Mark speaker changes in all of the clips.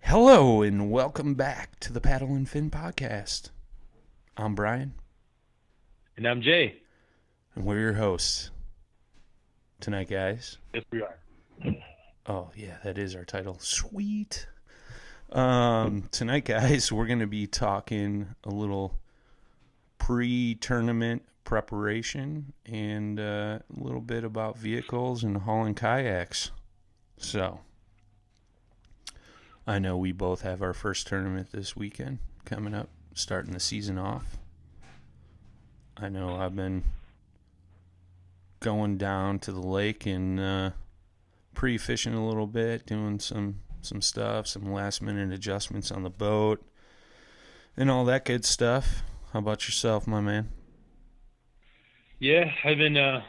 Speaker 1: Hello and welcome back to the Paddle and Fin podcast. I'm Brian,
Speaker 2: And I'm Jay.
Speaker 1: and we're your hosts tonight, guys.
Speaker 2: Yes, we are.
Speaker 1: Oh yeah, that is our title. Sweet. Tonight, guys, we're going to be talking a little pre-tournament preparation and a little bit about vehicles and hauling kayaks. So, I know we both have our first tournament this weekend coming up, starting the season off. I know I've been going down to the lake and pre-fishing a little bit, doing some stuff, some last-minute adjustments on the boat, and all that good stuff. How about yourself, my man?
Speaker 2: Yeah, I've been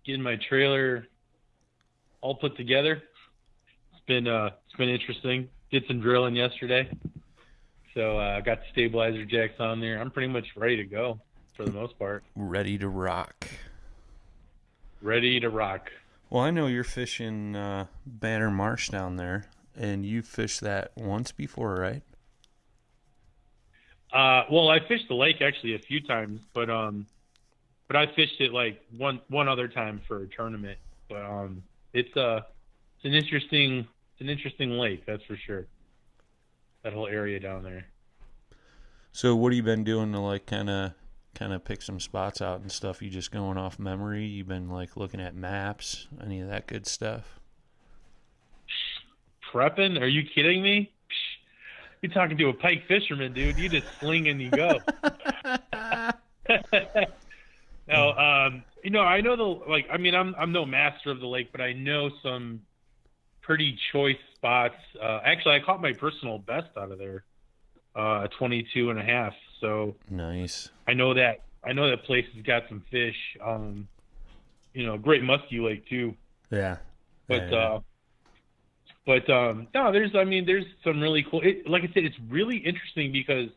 Speaker 2: getting my trailer all put together. It's been interesting. Did some drilling yesterday, so I got the stabilizer jacks on there. I'm pretty much ready to go for the most part.
Speaker 1: Ready to rock.
Speaker 2: Ready to rock.
Speaker 1: Well, I know you're fishing Banner Marsh down there, and you fished that once before, right?
Speaker 2: Well, I fished the lake actually a few times, but I fished it like one other time for a tournament. But it's an interesting lake, that's for sure. That whole area down there.
Speaker 1: So what have you been doing to like kind of pick some spots out and stuff? You just going off memory? You've been like looking at maps, any of that good stuff?
Speaker 2: Prepping? Are you kidding me? You're talking to a pike fisherman, dude. You just sling and you go. No, I know I'm no master of the lake, but I know some pretty choice spots. Actually, I caught my personal best out of there, 22 and a half. So
Speaker 1: Nice.
Speaker 2: I know that place has got some fish. Great musky lake too.
Speaker 1: Yeah.
Speaker 2: But
Speaker 1: Yeah.
Speaker 2: No, there's some really cool. Like I said, it's really interesting because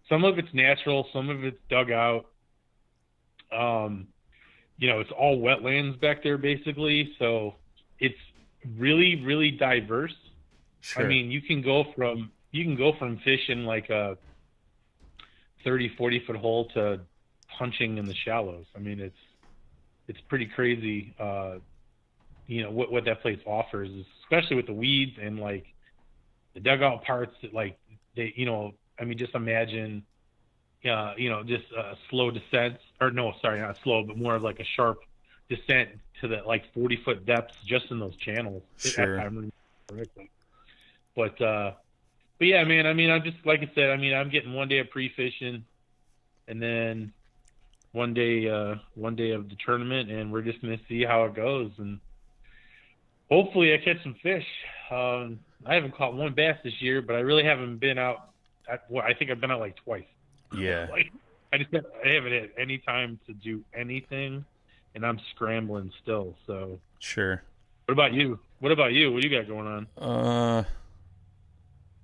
Speaker 2: some of it's natural, some of it's dug out. It's all wetlands back there basically, so it's really, really diverse.
Speaker 1: Sure.
Speaker 2: I mean, you can go from fishing like a 30-40 foot hole to punching in the shallows. I mean, it's pretty crazy. What that place offers, especially with the weeds and like the dugout parts that like they, just imagine, just a slow descent, or no, sorry, not slow, but more of like a sharp descent to the like 40-foot depths just in those channels.
Speaker 1: Sure.
Speaker 2: I remember correctly. But yeah, man, I'm just, like I said, I'm getting one day of pre-fishing and then one day of the tournament, and we're just going to see how it goes. And hopefully I catch some fish. I haven't caught one bass this year, but I really haven't been out. I think I've been out like twice.
Speaker 1: Yeah.
Speaker 2: I haven't had any time to do anything, and I'm scrambling still. So
Speaker 1: Sure.
Speaker 2: what about you? What do you got going on?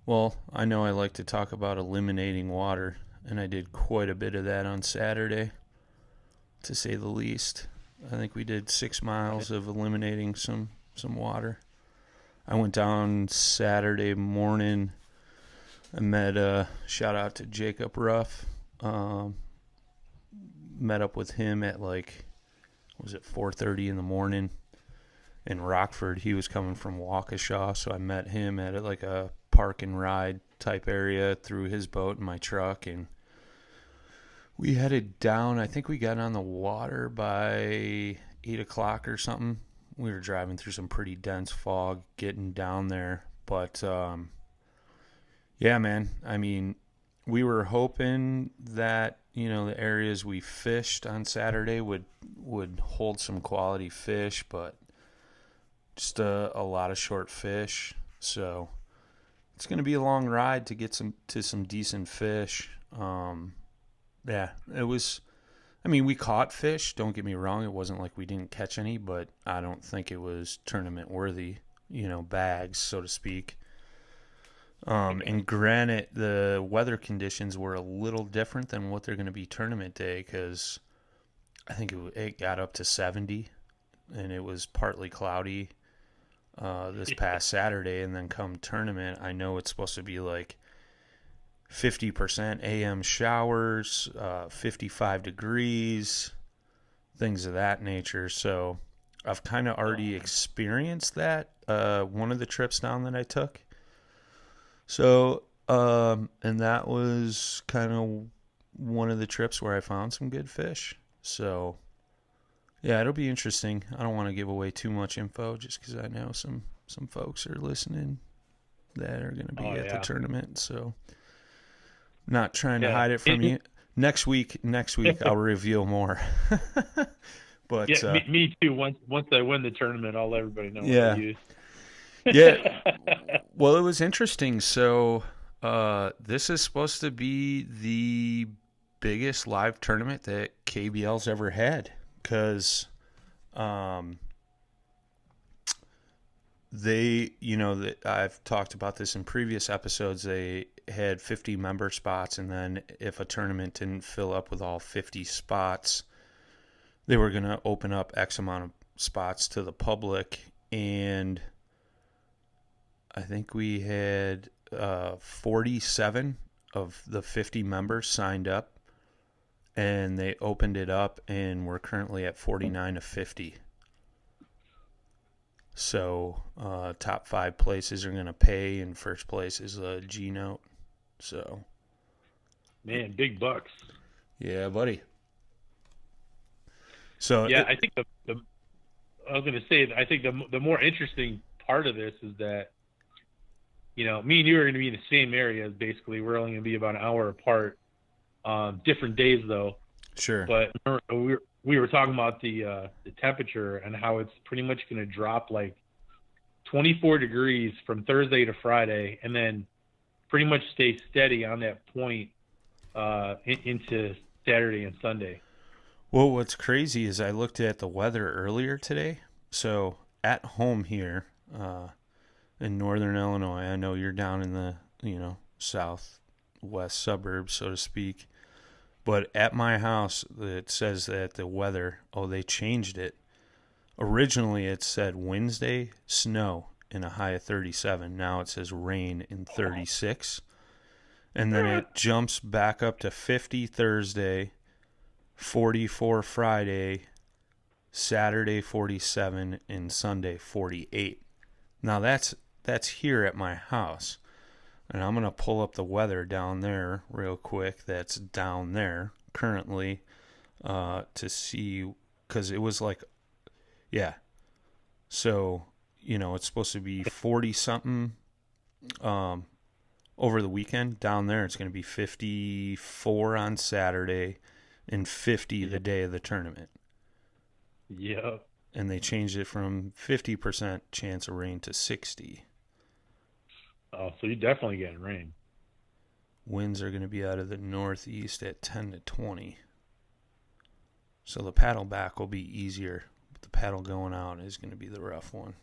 Speaker 1: Well, I know I like to talk about eliminating water, and I did quite a bit of that on Saturday, to say the least. I think we did 6 miles of eliminating some water. I went down Saturday morning. I met, shout out to Jacob Ruff. Met up with him at like, was it 4:30 in the morning in Rockford. He was coming from Waukesha, so I met him at like a park and ride type area, threw his boat in my truck, and we headed down. I think we got on the water by 8 o'clock or something. We were driving through some pretty dense fog getting down there. But, yeah, man, I mean, we were hoping that, the areas we fished on Saturday would hold some quality fish, but just a lot of short fish. So it's going to be a long ride to get some decent fish. Yeah, it was. I mean, we caught fish. Don't get me wrong; it wasn't like we didn't catch any, but I don't think it was tournament worthy. Bags, so to speak. And granted, the weather conditions were a little different than what they're going to be tournament day, because I think it got up to 70, and it was partly cloudy. this past Saturday, and then come tournament, I know it's supposed to be like 50% AM showers, 55 degrees, things of that nature. So I've kind of already experienced that one of the trips down that I took. So, and that was kind of one of the trips where I found some good fish. So, yeah, it'll be interesting. I don't want to give away too much info just because I know some folks are listening that are going to be at the tournament. So, not trying to hide it from you. Next week, I'll reveal more. But
Speaker 2: me too. Once I win the tournament, I'll let everybody know what I use.
Speaker 1: Yeah. Well, it was interesting. So, this is supposed to be the biggest live tournament that KBL's ever had, because they, I've talked about this in previous episodes. They had 50 member spots, and then if a tournament didn't fill up with all 50 spots, they were going to open up X amount of spots to the public. And I think we had 47 of the 50 members signed up, and they opened it up, and we're currently at 49 of 50. So top 5 places are going to pay, and first place is a G note. So,
Speaker 2: man, big bucks.
Speaker 1: Yeah, buddy. So
Speaker 2: yeah, I think I was going to say, I think the more interesting part of this is that, me and you are going to be in the same area. Basically, we're only going to be about an hour apart. Different days, though.
Speaker 1: Sure.
Speaker 2: But we were talking about the temperature and how it's pretty much going to drop like 24 degrees from Thursday to Friday, and then pretty much stay steady on that point into Saturday and Sunday.
Speaker 1: Well, what's crazy is I looked at the weather earlier today. So at home here in northern Illinois, I know you're down in the southwest suburbs, so to speak. But at my house, it says that the weather, they changed it. Originally, it said Wednesday, snow, and a high of 37. Now it says rain in 36. And then it jumps back up to 50 Thursday, 44 Friday, Saturday 47, and Sunday 48. Now that's here at my house. And I'm going to pull up the weather down there real quick. That's down there currently to see, because it was like, yeah. So, it's supposed to be 40-something over the weekend. Down there, it's going to be 54 on Saturday and 50 the day of the tournament.
Speaker 2: Yeah.
Speaker 1: And they changed it from 50% chance of rain to 60.
Speaker 2: Oh, so you're definitely getting rain.
Speaker 1: Winds are going to be out of the northeast at 10 to 20. So the paddle back will be easier, but the paddle going out is going to be the rough one.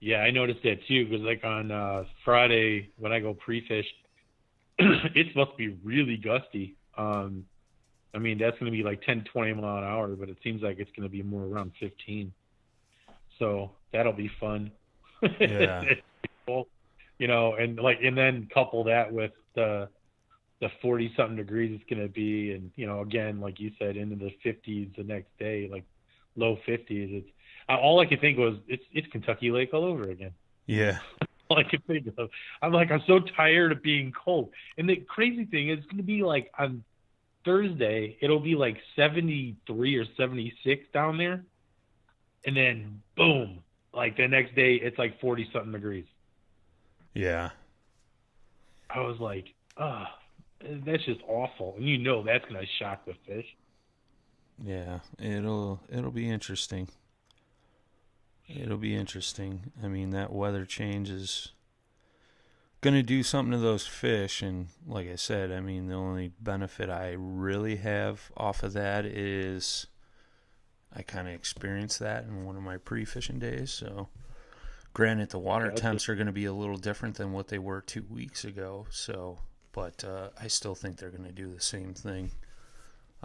Speaker 2: Yeah, I noticed that too, because like on Friday when I go pre-fish, it's supposed to be really gusty. I mean, that's going to be like 10, 20 mile an hour, but it seems like it's going to be more around 15. So that'll be fun.
Speaker 1: Yeah.
Speaker 2: And then couple that with the 40-something degrees it's going to be, and again, like you said, into the 50s the next day, like low 50s. It's all I could think was it's Kentucky Lake all over again.
Speaker 1: Yeah.
Speaker 2: All I could think of. I'm so tired of being cold. And the crazy thing is, it's going to be like on Thursday, it'll be like 73 or 76 down there, and then boom, like the next day it's like 40-something degrees.
Speaker 1: Yeah.
Speaker 2: I was like, that's just awful. And that's going to shock the fish.
Speaker 1: Yeah, it'll be interesting. It'll be interesting. I mean, that weather change is going to do something to those fish. And like I said, I mean, the only benefit I really have off of that is I kind of experienced that in one of my pre-fishing days. So granted, the water temps are going to be a little different than what they were 2 weeks ago. So, but I still think they're going to do the same thing.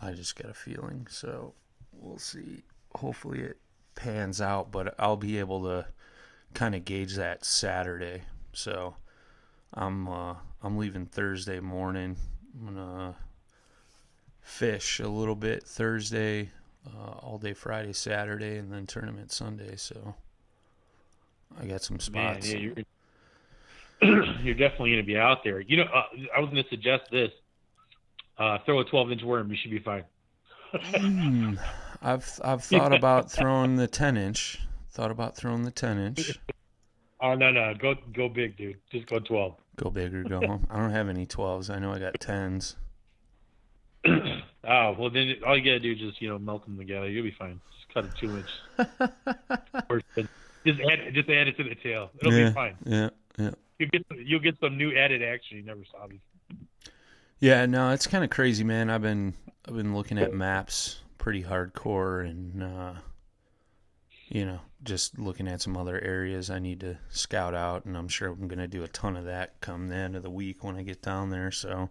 Speaker 1: I just got a feeling. So we'll see. Hopefully it pans out, but I'll be able to kind of gauge that Saturday. So I'm leaving Thursday morning. I'm gonna fish a little bit Thursday, all day Friday, Saturday, and then tournament Sunday. So I got some spots.
Speaker 2: Man, yeah, you're definitely going to be out there. I was going to suggest this. Throw a 12-inch worm. You should be fine.
Speaker 1: I've thought about throwing the 10-inch.
Speaker 2: Oh, no. Go big, dude. Just go 12.
Speaker 1: Go big or go home. I don't have any 12s. I know I got 10s.
Speaker 2: Oh, well, then all you got to do is just, melt them together. You'll be fine. Just cut a 2-inch. Just add it to the tail. It'll be fine.
Speaker 1: Yeah.
Speaker 2: You'll get some new added action you never saw before.
Speaker 1: Yeah, no, it's kind of crazy, man. I've been looking at maps pretty hardcore, and just looking at some other areas I need to scout out, and I'm sure I'm going to do a ton of that come the end of the week when I get down there. So,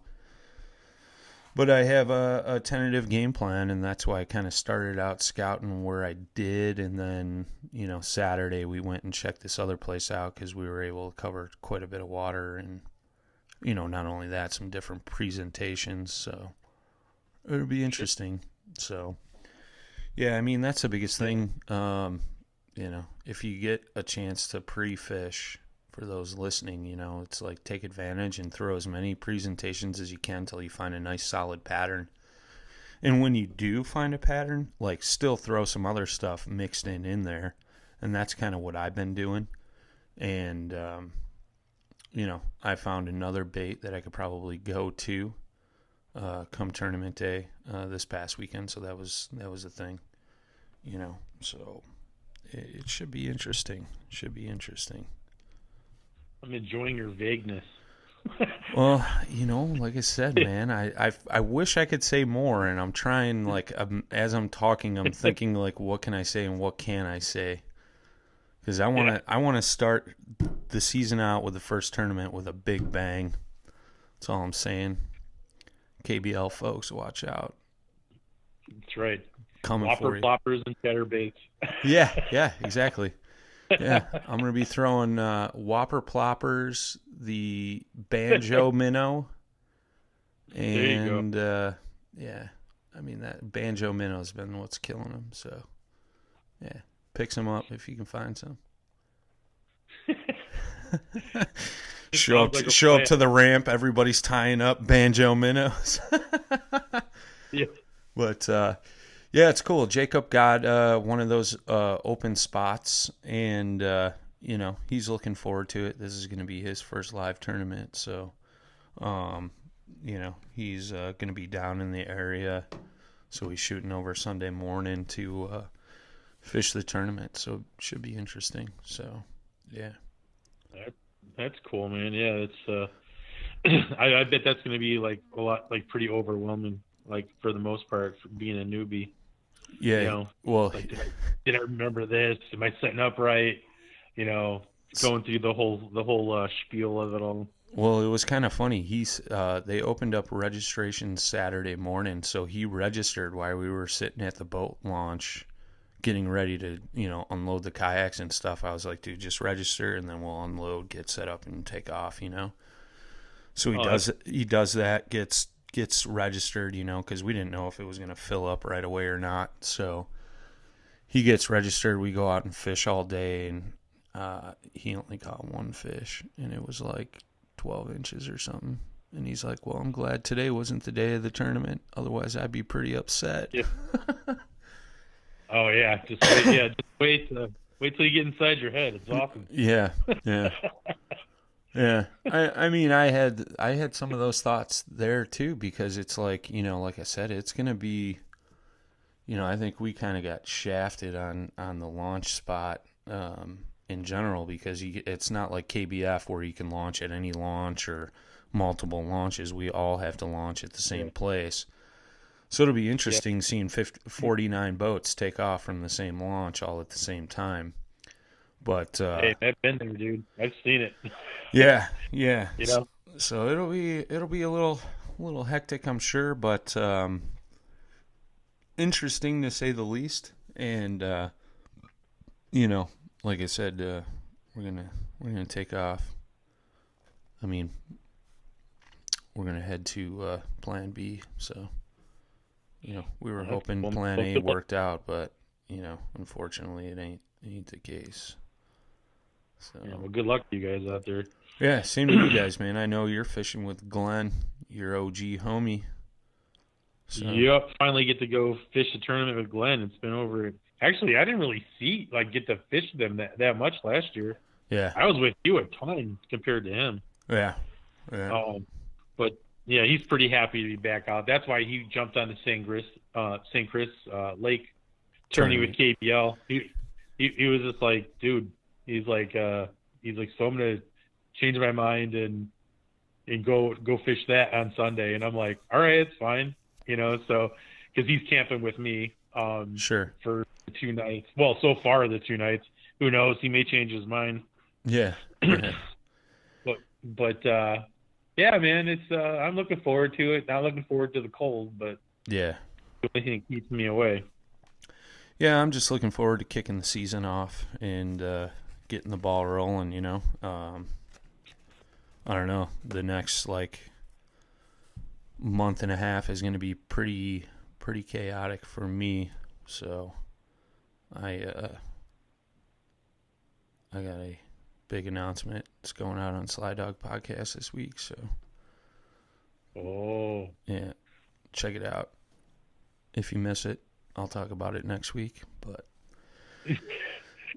Speaker 1: but I have a tentative game plan, and that's why I kind of started out scouting where I did, and then Saturday we went and checked this other place out because we were able to cover quite a bit of water, and not only that, some different presentations. So it'll be interesting. So yeah, I mean that's the biggest thing. If you get a chance to pre-fish, for those listening, it's like take advantage and throw as many presentations as you can until you find a nice solid pattern. And when you do find a pattern, like still throw some other stuff mixed in there. And that's kind of what I've been doing. And, I found another bait that I could probably go to come tournament day this past weekend. So that was the thing, so it should be interesting.
Speaker 2: I'm enjoying your vagueness.
Speaker 1: Well, like I said, man, I wish I could say more, and I'm trying, as I'm talking, I'm thinking, what can I say and what can I say? Because I want to start the season out with the first tournament with a big bang. That's all I'm saying. KBL folks, watch out.
Speaker 2: That's right.
Speaker 1: Coming
Speaker 2: Whopper
Speaker 1: for you.
Speaker 2: ploppers and chatterbaits.
Speaker 1: Yeah, exactly. Yeah, I'm going to be throwing Whopper ploppers, the banjo minnow, and I mean that banjo minnow's been what's killing them. So yeah, pick some up if you can find some. show up to the ramp. Everybody's tying up banjo minnows.
Speaker 2: Yeah,
Speaker 1: but. Yeah, it's cool. Jacob got one of those open spots, and he's looking forward to it. This is going to be his first live tournament, so he's going to be down in the area. So he's shooting over Sunday morning to fish the tournament. So it should be interesting. So yeah,
Speaker 2: that's cool, man. Yeah, it's I bet that's going to be a lot pretty overwhelming. For the most part, for being a newbie.
Speaker 1: Yeah. Well,
Speaker 2: did I remember this? Am I setting up right? Going through the whole spiel of it all.
Speaker 1: Well, it was kind of funny. They opened up registration Saturday morning, so he registered while we were sitting at the boat launch, getting ready to unload the kayaks and stuff. I was like, dude, just register, and then we'll unload, get set up, and take off. So he does that, gets registered, because we didn't know if it was going to fill up right away or not. So he gets registered. We go out and fish all day, and he only caught one fish, and it was 12 inches or something. And he's like, well, I'm glad today wasn't the day of the tournament. Otherwise, I'd be pretty upset.
Speaker 2: Yeah. Oh, yeah. Just wait till you get inside your head. It's awesome.
Speaker 1: Yeah. Yeah, I mean, I had some of those thoughts there too, because it's like I said, it's gonna be, I think we kind of got shafted on the launch spot in general, because it's not like KBF where you can launch at any launch or multiple launches. We all have to launch at the same place, so it'll be interesting seeing 49 boats take off from the same launch all at the same time. But
Speaker 2: hey, I've been there, dude. I've seen it.
Speaker 1: Yeah. So it'll be a little hectic, I'm sure, but interesting to say the least. And like I said, we're we're gonna take off. I mean, we're gonna head to Plan B. So, we were hoping Plan A worked out, but unfortunately, it ain't the case. So,
Speaker 2: yeah, well, good luck to you guys out there.
Speaker 1: Yeah, same to you guys, man. I know you're fishing with Glenn, your OG homie. So.
Speaker 2: Yep, finally get to go fish a tournament with Glenn. It's been over. Actually, I didn't really get to fish them that much last year.
Speaker 1: Yeah,
Speaker 2: I was with you a ton compared to him.
Speaker 1: Yeah.
Speaker 2: But yeah, he's pretty happy to be back out. That's why he jumped on the St. Chris Lake tourney with KBL. He was just like, dude. He's like, so I'm gonna change my mind and go fish that on Sunday. And I'm like, all right, it's fine, So because he's camping with me,
Speaker 1: sure,
Speaker 2: for the 2 nights. Well, so far the 2 nights. Who knows? He may change his mind.
Speaker 1: Yeah.
Speaker 2: But yeah, man, it's I'm looking forward to it. Not looking forward to the cold, but
Speaker 1: yeah,
Speaker 2: the only thing that keeps me away.
Speaker 1: Yeah, I'm just looking forward to kicking the season off and getting the ball rolling. I don't know. The next month and a half is going to be pretty chaotic for me. So I got a big announcement. It's going out on Sly Dog Podcast this week. So yeah, check it out. If you miss it, I'll talk about it next week. But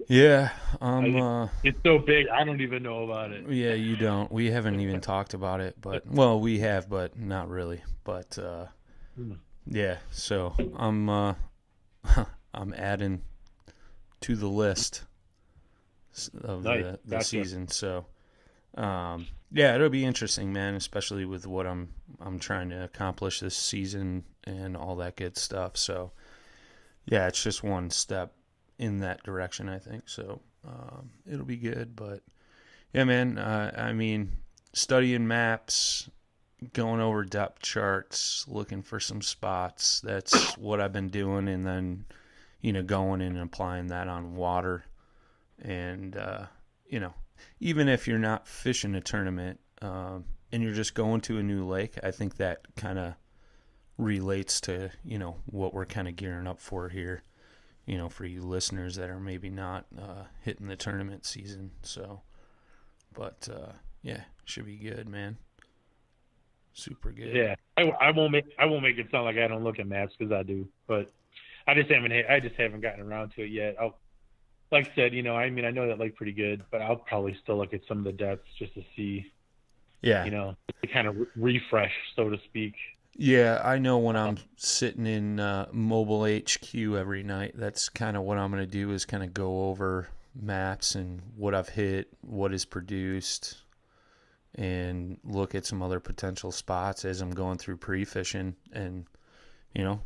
Speaker 1: yeah,
Speaker 2: it's so big, I don't even know about it.
Speaker 1: Yeah, you don't. We haven't even talked about it, but we have, but not really. But yeah, so I'm adding to the list of the gotcha. Season. So yeah, it'll be interesting, man, especially with what I'm trying to accomplish this season and all that good stuff. So yeah, it's just one step in that direction, I think. So it'll be good. But yeah, man, I mean, studying maps, going over depth charts, looking for some spots. That's what I've been doing. And then, going in and applying that on water. And, even if you're not fishing a tournament and you're just going to a new lake, I think that kind of relates to, what we're kind of gearing up for here, for you listeners that are maybe not hitting the tournament season. So, but yeah, should be good, man. Super good.
Speaker 2: Yeah, I won't make it sound like I don't look at maps, because I do, but I just haven't gotten around to it yet. Like I said, I know that lake pretty good, but I'll probably still look at some of the depths just to see. Yeah. To kind of refresh, so to speak.
Speaker 1: Yeah, I know when I'm sitting in mobile HQ every night, that's kind of what I'm going to do, is kind of go over maps and what I've hit, what is produced, and look at some other potential spots as I'm going through pre-fishing. And,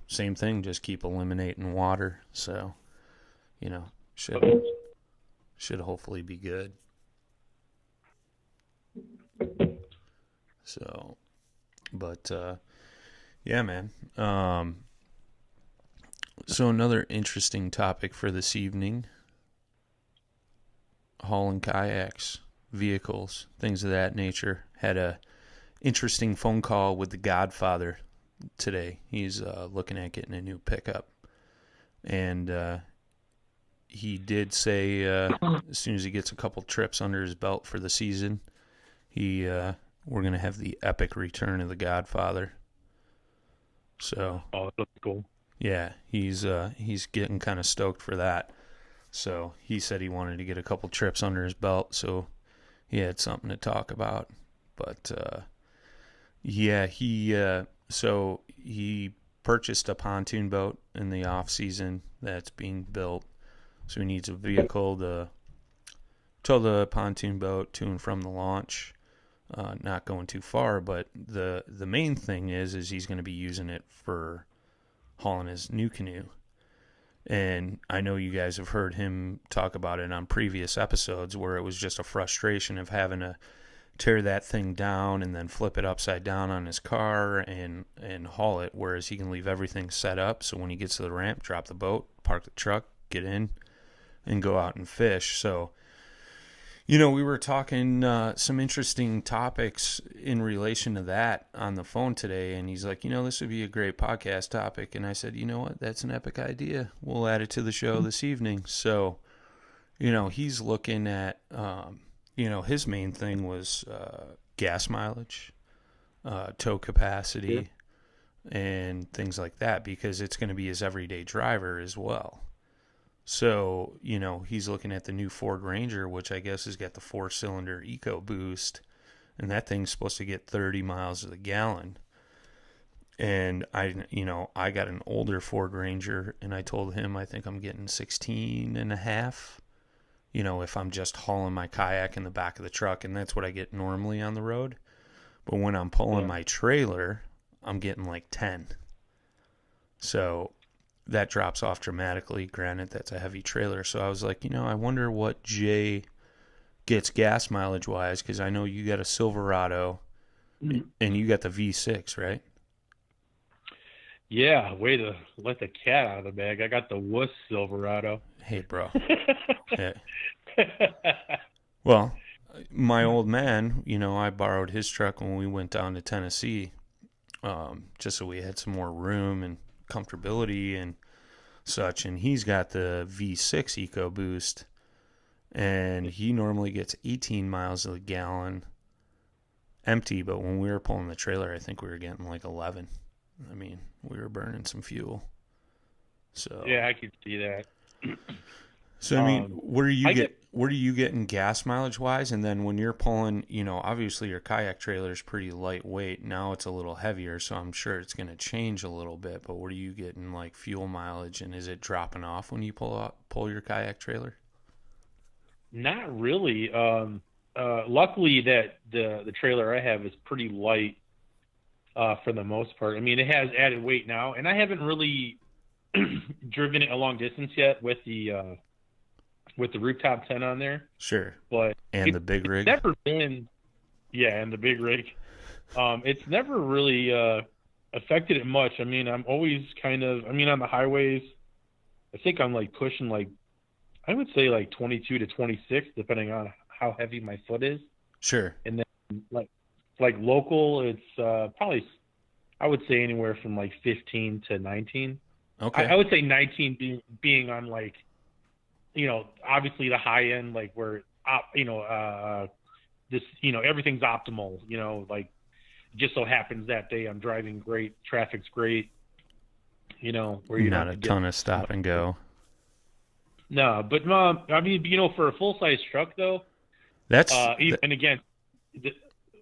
Speaker 1: same thing, just keep eliminating water. So, should hopefully be good. So, but yeah, man. So another interesting topic for this evening: hauling kayaks, vehicles, things of that nature. Had a interesting phone call with the Godfather today. He's looking at getting a new pickup, and he did say as soon as he gets a couple trips under his belt for the season, we're gonna have the epic return of the Godfather. So
Speaker 2: that's cool.
Speaker 1: Yeah, he's getting kind of stoked for that. So he said he wanted to get a couple trips under his belt, so he had something to talk about. But yeah, so he purchased a pontoon boat in the off season that's being built. So he needs a vehicle to tow the pontoon boat to and from the launch. Not going too far, but the main thing is he's going to be using it for hauling his new canoe. And I know you guys have heard him talk about it on previous episodes, where it was just a frustration of having to tear that thing down and then flip it upside down on his car and haul it, whereas he can leave everything set up. So when he gets to the ramp, drop the boat, park the truck, get in, and go out and fish. So We were talking some interesting topics in relation to that on the phone today, and he's like, this would be a great podcast topic. And I said, you know what? That's an epic idea. We'll add it to the show this evening. So, he's looking at, his main thing was gas mileage, tow capacity, and things like that, because it's going to be his everyday driver as well. So, he's looking at the new Ford Ranger, which I guess has got the 4-cylinder EcoBoost, and that thing's supposed to get 30 miles to the gallon. And I got an older Ford Ranger, and I told him I think I'm getting 16 and a half, if I'm just hauling my kayak in the back of the truck, and that's what I get normally on the road. But when I'm pulling my trailer, I'm getting like 10. So that drops off dramatically. Granted, that's a heavy trailer. So I was like, I wonder what Jay gets gas mileage wise, because I know you got a Silverado and you got the V6, right?
Speaker 2: Yeah, way to let the cat out of the bag. I got the wuss Silverado.
Speaker 1: Hey, bro. Hey. Well, my old man, I borrowed his truck when we went down to Tennessee, just so we had some more room and comfortability and such. And he's got the V6 EcoBoost, and he normally gets 18 miles to the gallon empty. But when we were pulling the trailer, I think we were getting like 11. I mean, we were burning some fuel. So
Speaker 2: yeah, I could see that.
Speaker 1: So I mean, what are you getting gas mileage wise? And then when you're pulling, obviously your kayak trailer is pretty lightweight. Now it's a little heavier, so I'm sure it's going to change a little bit. But what are you getting like fuel mileage, and is it dropping off when you pull your kayak trailer?
Speaker 2: Not really. Luckily, that the trailer I have is pretty light for the most part. I mean, it has added weight now, and I haven't really driven it a long distance yet with the rooftop tent on there.
Speaker 1: Sure.
Speaker 2: But
Speaker 1: the big rig.
Speaker 2: It's never been, and the big rig. It's never really affected it much. I mean, I'm always on the highways, I think I'm like pushing I would say 22 to 26, depending on how heavy my foot is.
Speaker 1: Sure.
Speaker 2: And then like local, it's probably, I would say anywhere from 15 to 19.
Speaker 1: Okay.
Speaker 2: I would say 19 being on obviously the high end, where everything's optimal. It just so happens that day I'm driving great, traffic's great. Where you're
Speaker 1: not a ton of stop and go.
Speaker 2: No, but I mean, for a full size truck though, and again,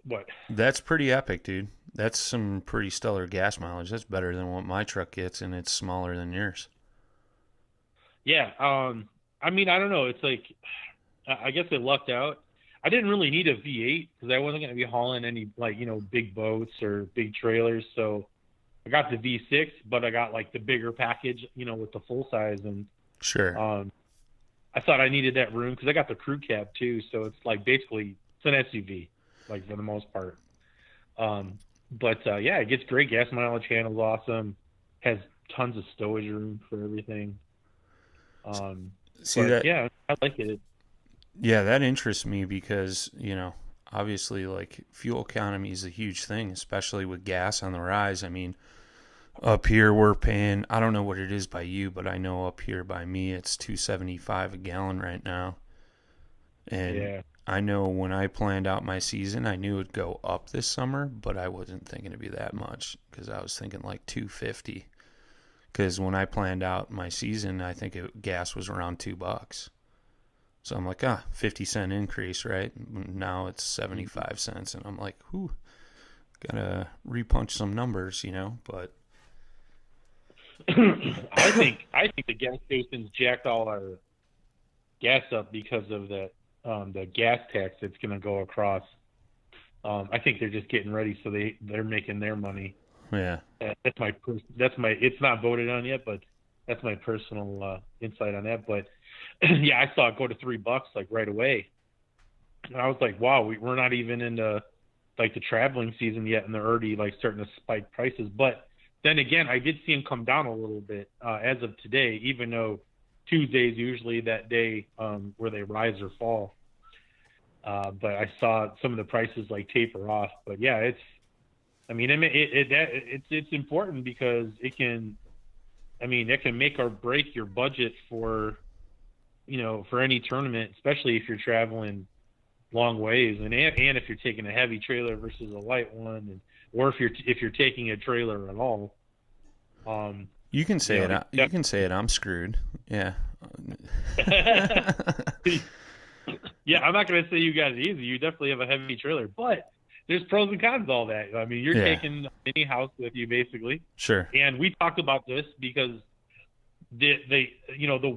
Speaker 2: what?
Speaker 1: That's pretty epic, dude. That's some pretty stellar gas mileage. That's better than what my truck gets, and it's smaller than yours.
Speaker 2: Yeah. I mean, I don't know. It's I guess I lucked out. I didn't really need a V8 because I wasn't going to be hauling any big boats or big trailers. So I got the V6, but I got the bigger package, with the full size. And
Speaker 1: sure.
Speaker 2: I thought I needed that room because I got the crew cab too. So it's basically it's an SUV, for the most part. But it gets great gas mileage, handles awesome, has tons of stowage room for everything. Yeah, I like it.
Speaker 1: Yeah, that interests me because, obviously fuel economy is a huge thing, especially with gas on the rise. I mean, up here we're paying, I don't know what it is by you, but I know up here by me it's $2.75 a gallon right now. And yeah. I know when I planned out my season, I knew it'd go up this summer, but I wasn't thinking it'd be that much because I was thinking $2.50. Because when I planned out my season, I think gas was around $2. So I'm like, 50-cent increase, right? Now it's 75 cents, and I'm like, gotta repunch some numbers, But
Speaker 2: I think the gas stations jacked all our gas up because of that. The gas tax that's going to go across. I think they're just getting ready, so they're making their money.
Speaker 1: Yeah,
Speaker 2: that's my. It's not voted on yet, but that's my personal insight on that. But yeah, I saw it go to $3 right away, and I was like, wow, we're not even into the traveling season yet, and they're already starting to spike prices. But then again, I did see them come down a little bit as of today, even though Tuesday is usually that day where they rise or fall. But I saw some of the prices like taper off. But yeah, it's important because it can make or break your budget for, for any tournament, especially if you're traveling long ways, and if you're taking a heavy trailer versus a light one, or if you're taking a trailer at all.
Speaker 1: You can say it. You can say it. I'm screwed. Yeah.
Speaker 2: Yeah, I'm not going to say you got it easy. You definitely have a heavy trailer, but there's pros and cons to all that. I mean, you're taking any house with you basically.
Speaker 1: Sure.
Speaker 2: And we talked about this because the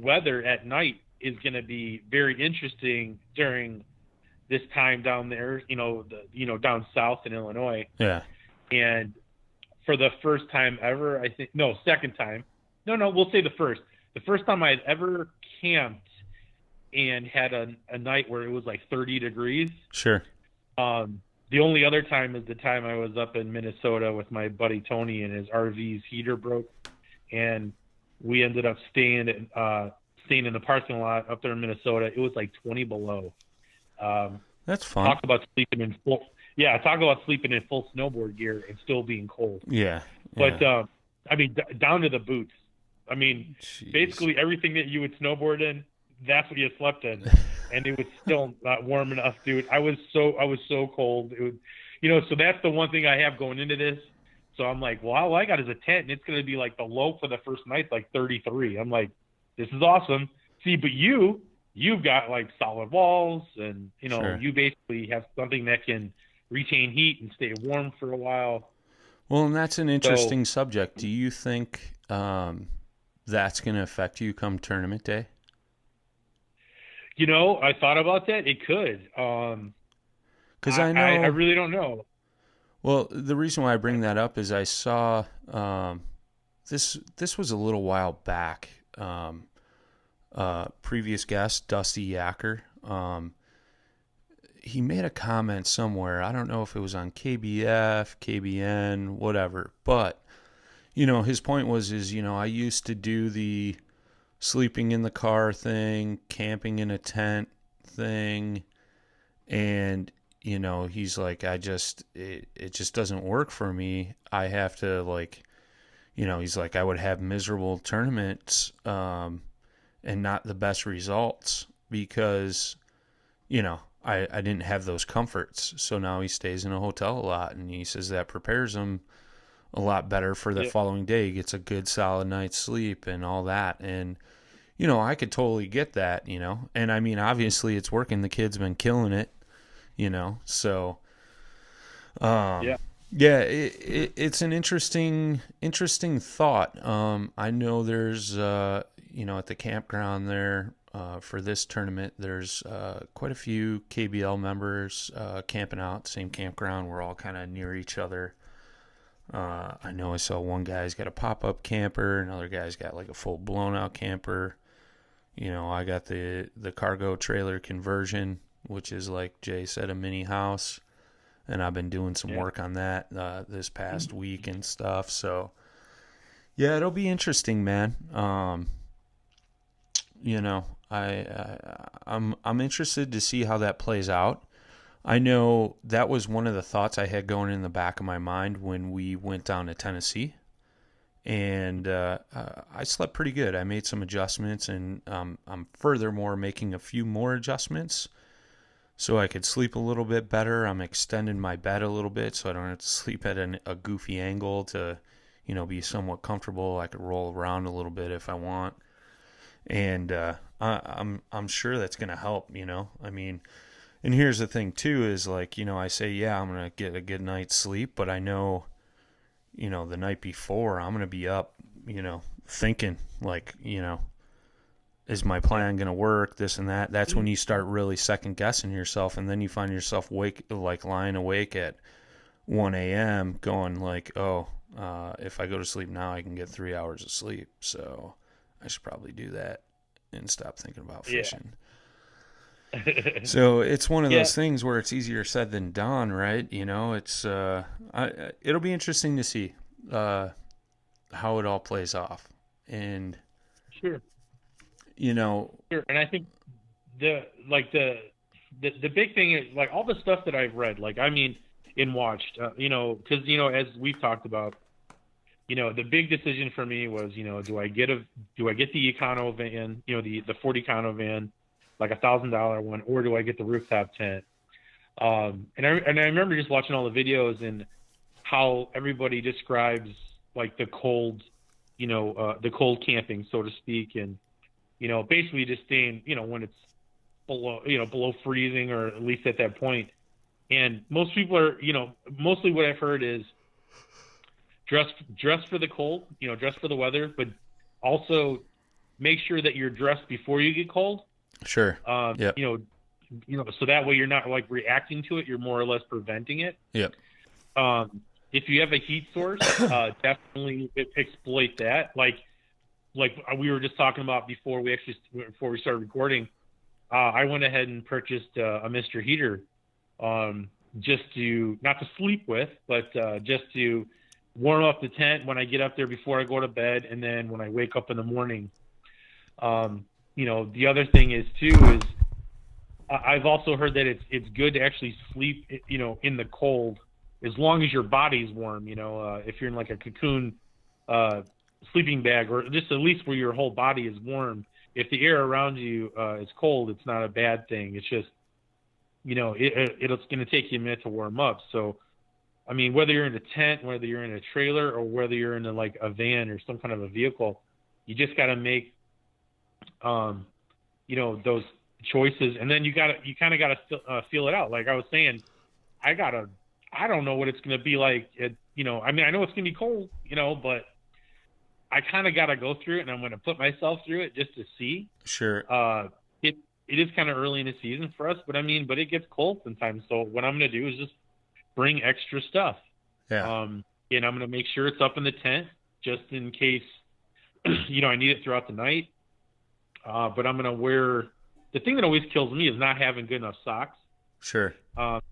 Speaker 2: weather at night is going to be very interesting during this time down there, down south in Illinois.
Speaker 1: Yeah.
Speaker 2: And for the first time ever, second time. No, we'll say the first. The first time I had ever camped and had a night where it was like 30 degrees.
Speaker 1: Sure.
Speaker 2: The only other time is the time I was up in Minnesota with my buddy Tony, and his RV's heater broke, and we ended up staying in the parking lot up there in Minnesota. It was like 20 below.
Speaker 1: That's fun.
Speaker 2: Talk about sleeping in full snowboard gear and still being cold.
Speaker 1: Yeah.
Speaker 2: But down to the boots. I mean,
Speaker 1: Jeez.
Speaker 2: Basically everything that you would snowboard in, that's what you slept in, and it was still not warm enough, dude. I was so cold. It was, so that's the one thing I have going into this. So I'm like, well, all I got is a tent, and it's going to be like the low for the first night, like 33. I'm like, this is awesome. See, but you've got like solid walls, and
Speaker 1: Sure.
Speaker 2: You basically have something that can retain heat and stay warm for a while.
Speaker 1: Well, and that's an interesting subject. Do you think that's going to affect you come tournament day?
Speaker 2: I thought about that. It could.
Speaker 1: Because I know
Speaker 2: I really don't know.
Speaker 1: Well, the reason why I bring that up is I saw this was a little while back. Previous guest Dusty Yacker, he made a comment somewhere. I don't know if it was on KBF, KBN, whatever. But his point was I used to do the sleeping in the car thing, camping in a tent thing, and he's like, it just doesn't work for me. I have to he's like, I would have miserable tournaments and not the best results because I didn't have those comforts. So now he stays in a hotel a lot, and he says that prepares him a lot better for the following day. He gets a good solid night's sleep and all that. And I could totally get that, and I mean, obviously it's working. The kid's been killing it, so, it's an interesting thought. I know there's, at the campground there, for this tournament, there's, quite a few KBL members, camping out, same campground. We're all kind of near each other. I know I saw one guy's got a pop-up camper, another guy's got like a full blown-out camper. I got the cargo trailer conversion, which is, like Jay said, a mini house, and I've been doing some work on that this past week and stuff. So, yeah, it'll be interesting, man. I'm interested to see how that plays out. I know that was one of the thoughts I had going in the back of my mind when we went down to Tennessee. And I slept pretty good. I made some adjustments, and I'm furthermore making a few more adjustments so I could sleep a little bit better. I'm extending my bed a little bit so I don't have to sleep at a goofy angle to, be somewhat comfortable. I could roll around a little bit if I want. And I'm sure that's going to help, I mean, and here's the thing too is like, I say, I'm going to get a good night's sleep, but I know, the night before I'm going to be up, thinking like, is my plan going to work, this and that. That's when you start really second guessing yourself. And then you find yourself lying awake at 1 a.m. going like, if I go to sleep now, I can get 3 hours of sleep. So I should probably do that and stop thinking about fishing. So it's one of those things where it's easier said than done, right? It's it'll be interesting to see how it all plays off, and
Speaker 2: sure. And I think the the big thing is like all the stuff that I've read, like I mean, and watched, because as we've talked about, the big decision for me was, do I get the econo van, the Ford econo van, like $1,000 one, or do I get the rooftop tent? And I remember just watching all the videos and how everybody describes like the cold camping, so to speak, and basically just staying, when it's below freezing, or at least at that point. And most people are, mostly what I've heard is dress for the cold, dress for the weather, but also make sure that you're dressed before you get cold.
Speaker 1: Sure. Yeah.
Speaker 2: So that way you're not like reacting to it, you're more or less preventing it.
Speaker 1: Yep.
Speaker 2: If you have a heat source, definitely exploit that. Like we were just talking about before we started recording, I went ahead and purchased a Mr. Heater, just to not to sleep with, but just to warm up the tent when I get up there before I go to bed, and then when I wake up in the morning. The other thing is I've also heard that it's good to actually sleep, in the cold, as long as your body's warm. If you're in like a cocoon sleeping bag, or just at least where your whole body is warm. If the air around you is cold, it's not a bad thing. It's just, it's going to take you a minute to warm up. So, I mean, whether you're in a tent, whether you're in a trailer, or whether you're in a van or some kind of a vehicle, you just got to make, those choices, and then you kind of got to feel it out. Like I was saying, I don't know what it's going to be like. I know it's going to be cold, but I kind of got to go through it, and I'm going to put myself through it just to see.
Speaker 1: Sure.
Speaker 2: It is kind of early in the season for us, but it gets cold sometimes. So what I'm going to do is just bring extra stuff.
Speaker 1: Yeah.
Speaker 2: And I'm going to make sure it's up in the tent just in case, I need it throughout the night. But I'm going to wear, the thing that always kills me is not having good enough socks.
Speaker 1: Sure.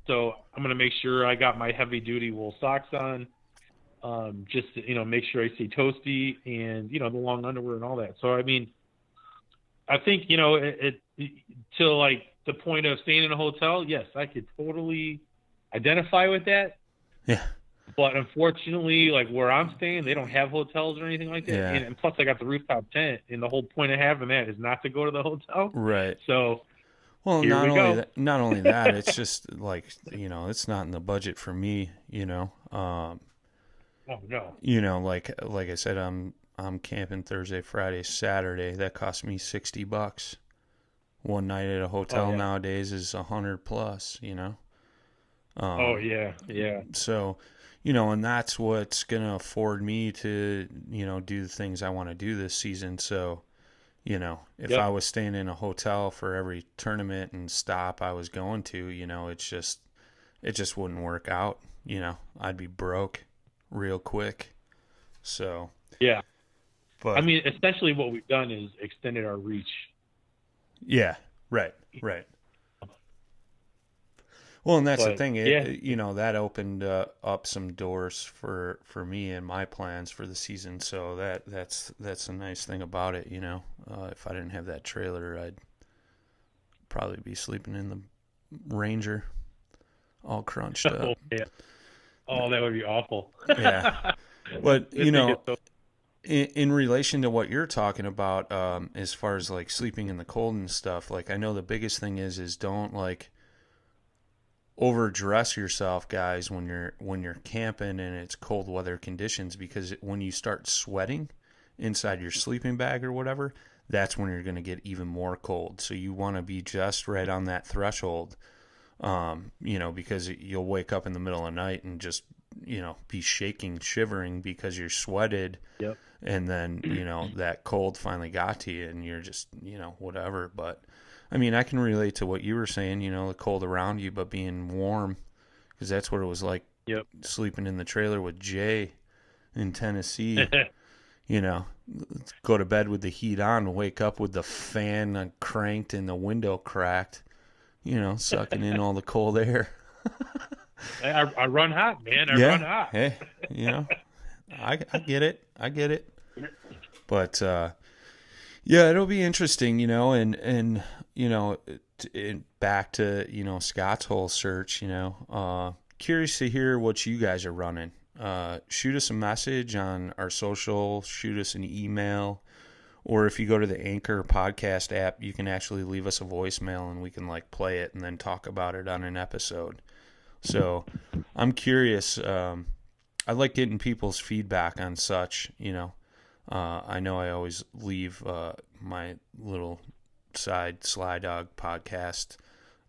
Speaker 2: So I'm going to make sure I got my heavy duty wool socks on, just to, make sure I stay toasty, and, the long underwear and all that. So, I think, to like the point of staying in a hotel, yes, I could totally identify with that.
Speaker 1: Yeah.
Speaker 2: But unfortunately, like where I'm staying, they don't have hotels or anything like that.
Speaker 1: Yeah.
Speaker 2: And plus I got the rooftop tent, and the whole point of having that is not to go to the hotel.
Speaker 1: Right.
Speaker 2: So,
Speaker 1: well, not only that, it's just like, it's not in the budget for me,
Speaker 2: Oh, no.
Speaker 1: Like I said, I'm camping Thursday, Friday, Saturday. That cost me $60. One night at a hotel nowadays is $100+.
Speaker 2: Oh yeah, yeah.
Speaker 1: So, and that's what's gonna afford me to, do the things I want to do this season. So, if I was staying in a hotel for every tournament and stop I was going to, it just wouldn't work out. I'd be broke real quick. So
Speaker 2: yeah,
Speaker 1: but
Speaker 2: essentially what we've done is extended our reach.
Speaker 1: Yeah, right. Well, and that's the thing. That opened up some doors for me and my plans for the season. So that's a nice thing about it. If I didn't have that trailer, I'd probably be sleeping in the Ranger, all crunched up.
Speaker 2: Oh, yeah. Oh, that would be awful.
Speaker 1: Yeah, but in relation to what you're talking about, as far as like sleeping in the cold and stuff, like I know the biggest thing is don't like overdress yourself, guys, when you're camping and it's cold weather conditions, because when you start sweating inside your sleeping bag or whatever, that's when you're going to get even more cold. So you want to be just right on that threshold, because you'll wake up in the middle of the night and just, be shaking, shivering because you're sweated.
Speaker 2: Yep.
Speaker 1: And then, that cold finally got to you and you're just, whatever. But I can relate to what you were saying, the cold around you, but being warm, because that's what it was like.
Speaker 2: Yep.
Speaker 1: Sleeping in the trailer with Jay in Tennessee. Go to bed with the heat on, wake up with the fan cranked and the window cracked, sucking in all the cold air.
Speaker 2: I run hot, man. I run hot.
Speaker 1: Hey, I get it. But, it'll be interesting, and back to, Scott's whole search, curious to hear what you guys are running. Shoot us a message on our social, shoot us an email, or if you go to the Anchor podcast app, you can actually leave us a voicemail and we can play it and then talk about it on an episode. So I'm curious. I like getting people's feedback on such, I know I always leave my little side Sly Dog podcast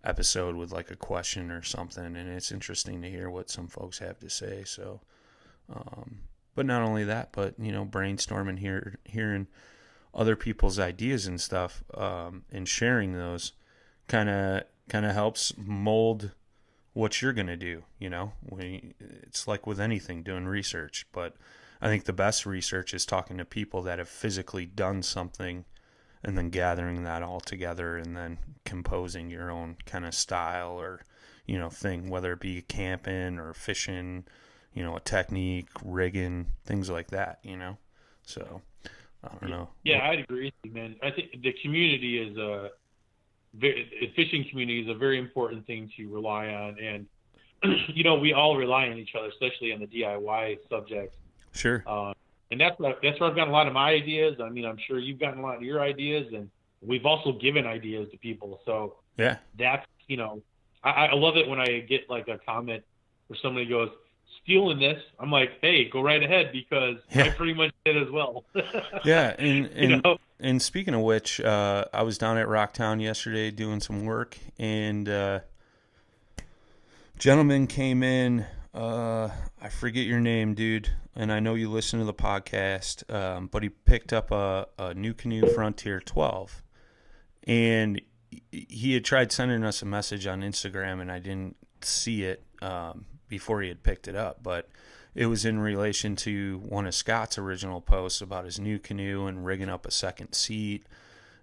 Speaker 1: episode with a question or something, and it's interesting to hear what some folks have to say. So, but not only that, but brainstorming hearing other people's ideas and stuff, and sharing those kind of helps mold what you're going to do. It's like with anything, doing research, but I think the best research is talking to people that have physically done something and then gathering that all together and then composing your own kind of style or, thing, whether it be camping or fishing, a technique, rigging, things like that, So, I don't know.
Speaker 2: Yeah, I'd agree with you, man. I think the community is the fishing community is a very important thing to rely on. And, we all rely on each other, especially on the DIY subject.
Speaker 1: Sure.
Speaker 2: And that's where I've gotten a lot of my ideas. I mean, I'm sure you've gotten a lot of your ideas, and we've also given ideas to people. So
Speaker 1: yeah,
Speaker 2: that's, I love it when I get a comment where somebody goes, stealing this. I'm like, hey, go right ahead, because I pretty much did as well.
Speaker 1: Yeah. And speaking of which, I was down at Rocktown yesterday doing some work, and gentleman came in, I forget your name, dude, and I know you listen to the podcast, but he picked up a New Canoe Frontier 12, and he had tried sending us a message on Instagram, and I didn't see it before he had picked it up, but it was in relation to one of Scott's original posts about his new canoe and rigging up a second seat.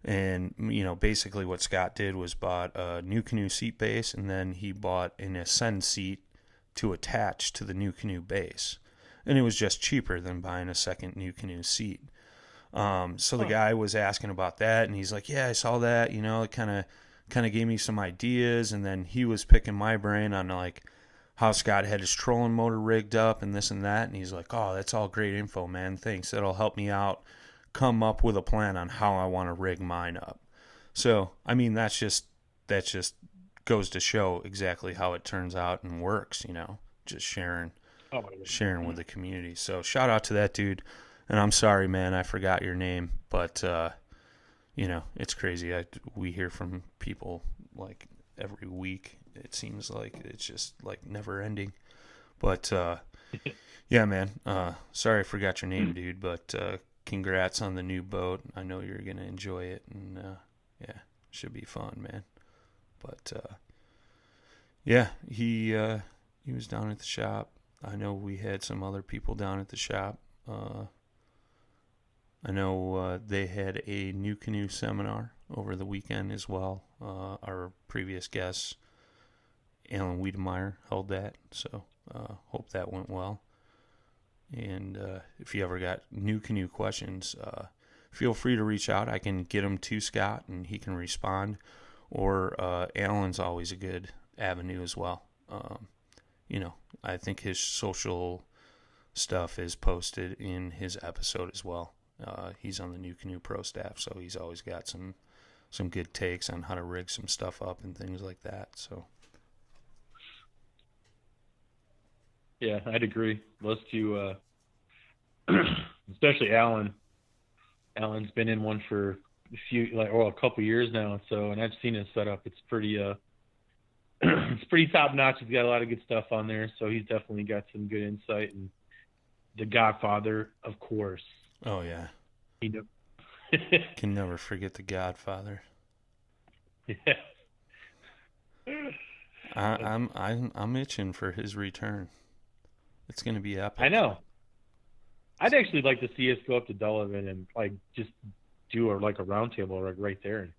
Speaker 1: And, basically what Scott did was bought a new canoe seat base, and then he bought an Ascend seat to attach to the new canoe base. And it was just cheaper than buying a second new canoe seat. So the guy was asking about that, and he's like, yeah, I saw that, it kind of gave me some ideas. And then he was picking my brain on how Scott had his trolling motor rigged up and this and that. And he's like, oh, that's all great info, man. Thanks. That'll help me out come up with a plan on how I want to rig mine up. So, I mean, that just goes to show exactly how it turns out and works, just sharing with the community. So shout out to that dude. And I'm sorry, man, I forgot your name, but, it's crazy. We hear from people every week. It seems like it's just never ending, but, yeah, man, sorry I forgot your name, dude, but, congrats on the new boat. I know you're going to enjoy it, and, yeah, should be fun, man. But, yeah, he was down at the shop. I know we had some other people down at the shop. I know they had a new canoe seminar over the weekend as well. Our previous guest, Alan Wiedemeyer, held that, so hope that went well. And if you ever got new canoe questions, feel free to reach out. I can get them to Scott, and he can respond. Or Alan's always a good avenue as well. I think his social stuff is posted in his episode as well. He's on the New Canoe Pro staff, so he's always got some good takes on how to rig some stuff up and things like that. So,
Speaker 2: yeah, I'd agree. Those two, especially Alan. Alan's been in one for a couple years now. So, and I've seen his setup. It's pretty, it's pretty top notch. He's got a lot of good stuff on there. So he's definitely got some good insight. And the Godfather, of course.
Speaker 1: Oh yeah. Can never forget the Godfather.
Speaker 2: Yeah.
Speaker 1: I'm itching for his return. It's going to be epic.
Speaker 2: I know. I'd actually like to see us go up to Delavan and just do a round table right there.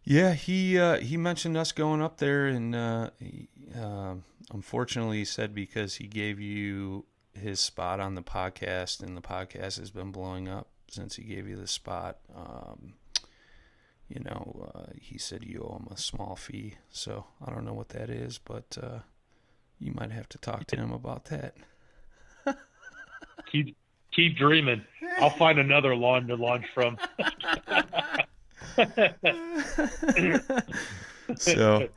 Speaker 1: Yeah, he mentioned us going up there, and unfortunately he said because he gave you his spot on the podcast, and the podcast has been blowing up since he gave you the spot. he said you owe him a small fee. So I don't know what that is, but you might have to talk to him about that.
Speaker 2: Keep dreaming. I'll find another lawn to launch from.
Speaker 1: So,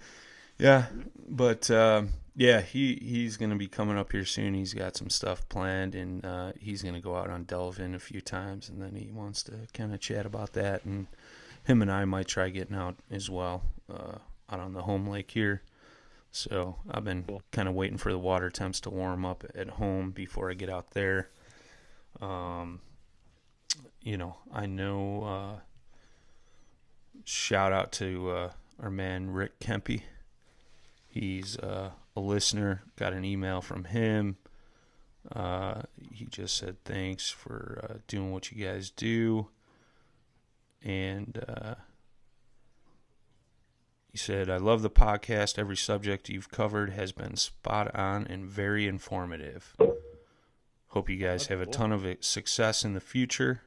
Speaker 1: yeah, but he's going to be coming up here soon. He's got some stuff planned, and he's going to go out on Delvin a few times, and then he wants to kind of chat about that. And him and I might try getting out as well, out on the home lake here. So I've been kind of waiting for the water temps to warm up at home before I get out there. I know, shout out to our man Rick Kempe. He's a listener. Got an email from him. He just said thanks for doing what you guys do. And he said, I love the podcast. Every subject you've covered has been spot on and very informative. Hope you guys have a ton of success in the future.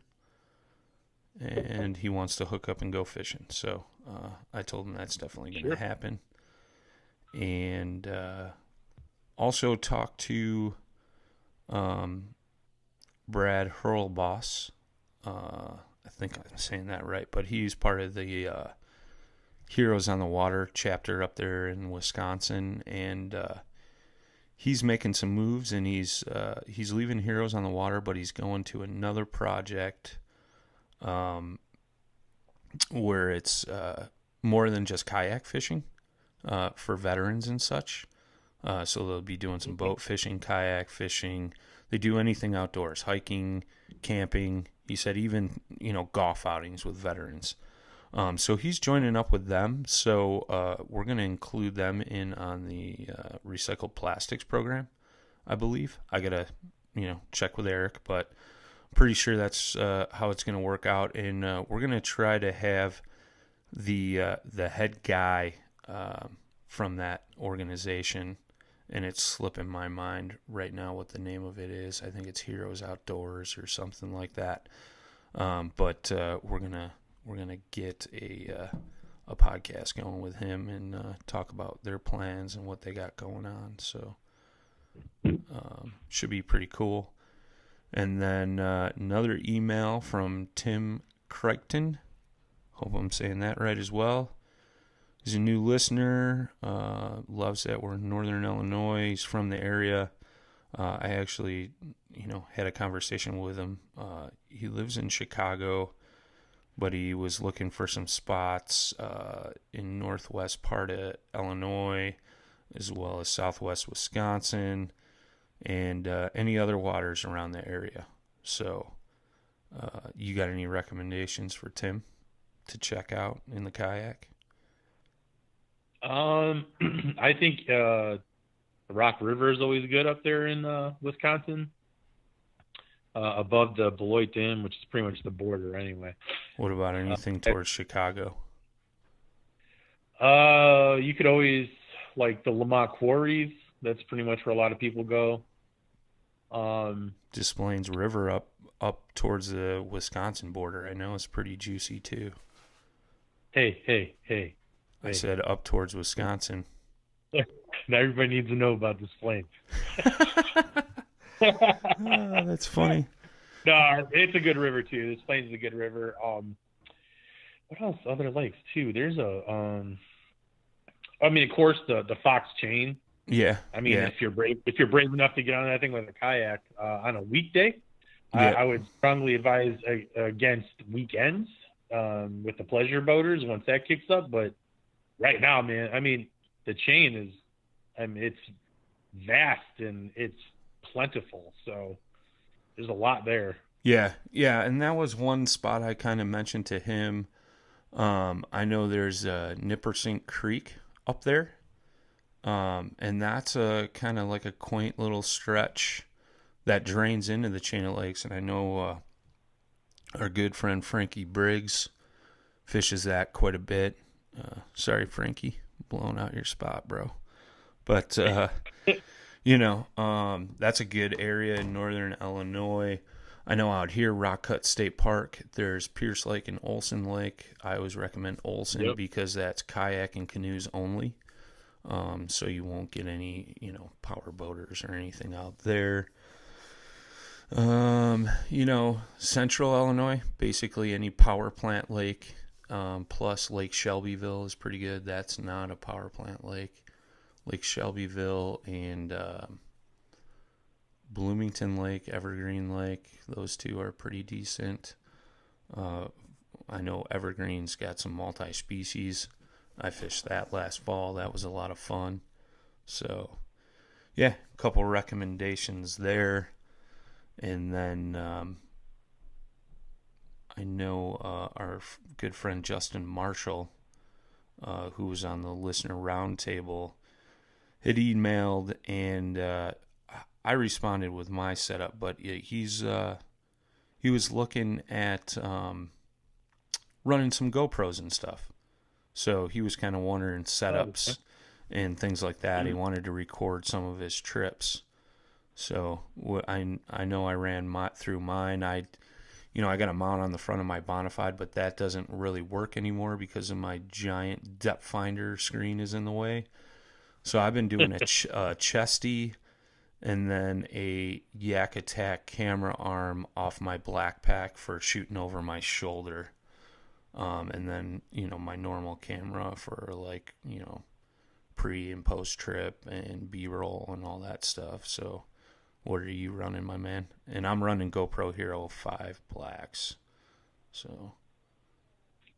Speaker 1: And he wants to hook up and go fishing. So I told him that's definitely going to happen. And also talked to Brad Hurlboss. I think I'm saying that right. But he's part of the Heroes on the Water chapter up there in Wisconsin. And he's making some moves. And he's leaving Heroes on the Water, but he's going to another project where it's more than just kayak fishing for veterans and such. So they'll be doing some boat fishing, kayak fishing. They do anything outdoors, hiking, camping. He said even, golf outings with veterans. So he's joining up with them. So we're going to include them in on the recycled plastics program, I believe. I got to, check with Eric, but pretty sure that's how it's going to work out. And we're going to try to have the head guy from that organization, and it's slipping my mind right now what the name of it is. I think it's Heroes Outdoors or something like that. But we're gonna get a podcast going with him and talk about their plans and what they got going on. So should be pretty cool. And then another email from Tim Crichton. Hope I'm saying that right as well. He's a new listener. Loves that we're in Northern Illinois. He's from the area. I actually, had a conversation with him. He lives in Chicago, but he was looking for some spots in northwest part of Illinois, as well as southwest Wisconsin, and any other waters around the area. So you got any recommendations for Tim to check out in the kayak?
Speaker 2: I think the Rock River is always good up there in Wisconsin, above the Beloit Dam, which is pretty much the border anyway.
Speaker 1: What about anything towards Chicago?
Speaker 2: You could always, like the Lamont Quarries, that's pretty much where a lot of people go.
Speaker 1: Des Plaines River up towards the Wisconsin border, I know it's pretty juicy too.
Speaker 2: Hey.
Speaker 1: I said up towards Wisconsin.
Speaker 2: Now everybody needs to know about Des Plaines.
Speaker 1: That's funny.
Speaker 2: No, it's a good river too. Des Plaines is a good river. What else? Other lakes too. There's of course the Fox Chain.
Speaker 1: Yeah.
Speaker 2: If you're brave enough to get on that thing with a kayak on a weekday, I would strongly advise against weekends with the pleasure boaters once that kicks up. But right now, man, the chain is, it's vast and it's plentiful. So there's a lot there.
Speaker 1: Yeah, and that was one spot I kind of mentioned to him. I know there's Nippersink Creek up there, and that's a kind of like a quaint little stretch that drains into the chain of lakes. And I know our good friend Frankie Briggs fishes that quite a bit. Sorry, Frankie, blowing out your spot, bro. But that's a good area in northern Illinois. I know out here, Rock Cut State Park, there's Pierce Lake and Olson Lake. I always recommend Olson because that's kayak and canoes only. So you won't get any, power boaters or anything out there. Central Illinois, basically any power plant lake, plus Lake Shelbyville is pretty good. That's not a power plant lake. Lake Shelbyville and Bloomington Lake, Evergreen Lake, those two are pretty decent. I know Evergreen's got some multi-species. I fished that last fall. That was a lot of fun. So, yeah, a couple recommendations there. And then I know our good friend Justin Marshall, who was on the listener roundtable, had emailed, and I responded with my setup. But he was looking at running some GoPros and stuff. So he was kind of wondering setups and things like that. Mm-hmm. He wanted to record some of his trips. So I know I ran through mine. I got a mount on the front of my Bonafide, but that doesn't really work anymore because of my giant depth finder screen is in the way. So I've been doing a chesty and then a Yak Attack camera arm off my black pack for shooting over my shoulder. And then, my normal camera for pre and post trip and B-roll and all that stuff. So what are you running, my man? And I'm running GoPro Hero 5 Blacks. So.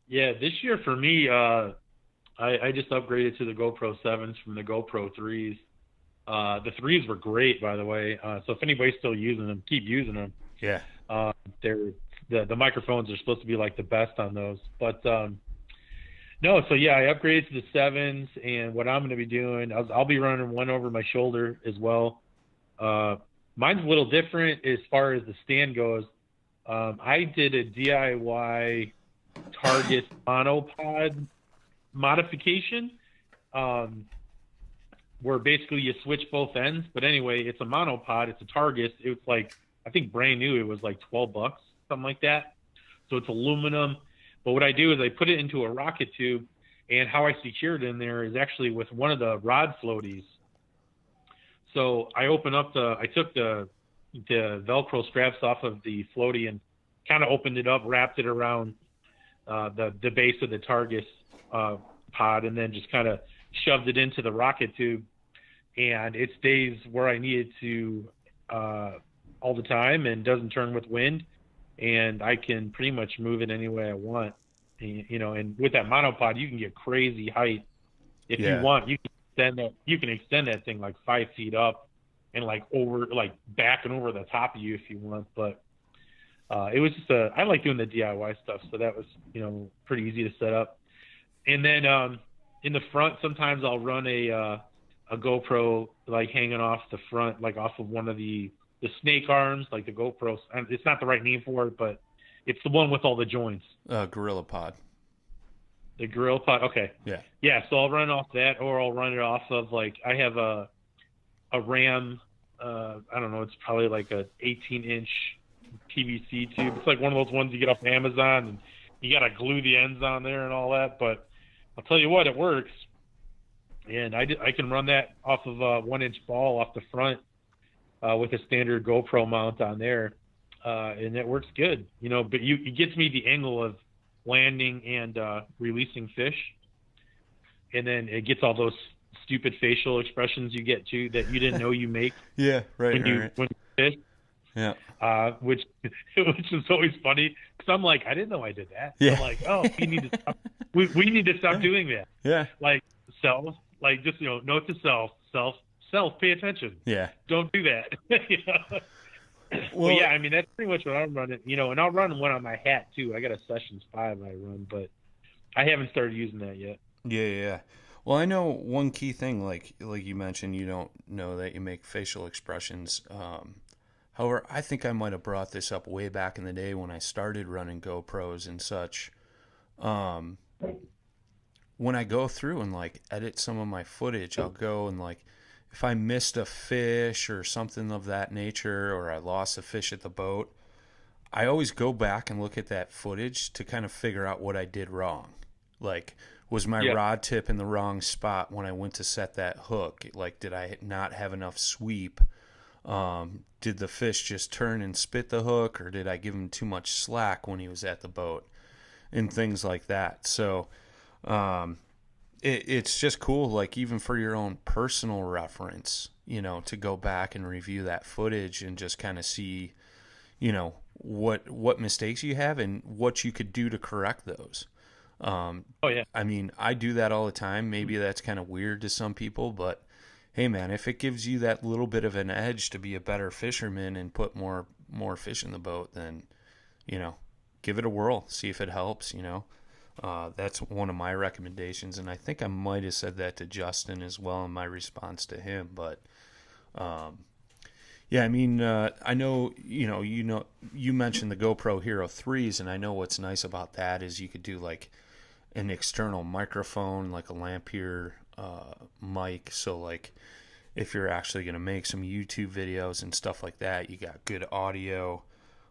Speaker 2: Yeah, this year for me, I just upgraded to the GoPro 7s from the GoPro 3s. The 3s were great, by the way. So if anybody's still using them, keep using them.
Speaker 1: Yeah.
Speaker 2: The microphones are supposed to be like the best on those. But no, so yeah, I upgraded to the 7s, and what I'm going to be doing, I'll be running one over my shoulder as well. Mine's a little different as far as the stand goes. I did a DIY Target monopod modification, where basically you switch both ends. But anyway, it's a monopod. It's a Target. It was like, I think brand new, it was like $12, something like that. So it's aluminum. But what I do is I put it into a rocket tube, and how I secure it in there is actually with one of the rod floaties. So I took the Velcro straps off of the floaty and kind of opened it up, wrapped it around the base of the Targus pod, and then just kind of shoved it into the rocket tube. And it stays where I need it to all the time and doesn't turn with wind. And I can pretty much move it any way I want. And with that monopod, you can get crazy height. If you want, you can extend that thing like 5 feet up and back and over the top of you if you want. But it was just I like doing the DIY stuff, so that was pretty easy to set up. And then in the front, sometimes I'll run a GoPro hanging off the front, off of one of the snake arms, like the GoPro. It's not the right name for it, but it's the one with all the joints.
Speaker 1: Gorilla Pod.
Speaker 2: The Gorilla Pod. Okay.
Speaker 1: Yeah.
Speaker 2: Yeah. So I'll run off that, or I'll run it off of I have a Ram. I don't know. It's probably like a 18-inch PVC tube. It's like one of those ones you get off Amazon, and you gotta glue the ends on there and all that. But I'll tell you what, it works. And I can run that off of a 1-inch ball off the front with a standard GoPro mount on there, and it works good. But it gets me the angle of landing and releasing fish, and then it gets all those stupid facial expressions you get too that you didn't know you make.
Speaker 1: Yeah, right.
Speaker 2: When you fish.
Speaker 1: Yeah.
Speaker 2: Which is always funny because I'm like, I didn't know I did that.
Speaker 1: Yeah.
Speaker 2: I'm like, oh, we need to stop. We need to stop doing that.
Speaker 1: Yeah.
Speaker 2: Self, just note to self, pay attention.
Speaker 1: Yeah.
Speaker 2: Don't do that. Well, yeah, I mean, that's pretty much what I'm running, and I'll run one on my hat too. I got a Sessions 5 I run, but I haven't started using that yet.
Speaker 1: Yeah. Well, I know one key thing, like you mentioned, you don't know that you make facial expressions. However, I think I might have brought this up way back in the day when I started running GoPros and such. When I go through and edit some of my footage, I'll go and if I missed a fish or something of that nature, or I lost a fish at the boat, I always go back and look at that footage to kind of figure out what I did wrong. Like, was my rod tip in the wrong spot when I went to set that hook? Like, did I not have enough sweep? Did the fish just turn and spit the hook, or did I give him too much slack when he was at the boat? And things like that. So it's just cool, like, even for your own personal reference, you know, to go back and review that footage and just kind of see, you know, what mistakes you have and what you could do to correct those. I mean, I do that all the time. Maybe that's kind of weird to some people, but hey, man, if it gives you that little bit of an edge to be a better fisherman and put more fish in the boat, then, you know, give it a whirl, see if it helps, you know. That's one of my recommendations, and I think I might have said that to Justin as well in my response to him, but yeah, I mean, I know, you mentioned the GoPro Hero 3s, and I know what's nice about that is you could do like an external microphone, like a Lampier mic, so like if you're actually going to make some YouTube videos and stuff like that, you got good audio.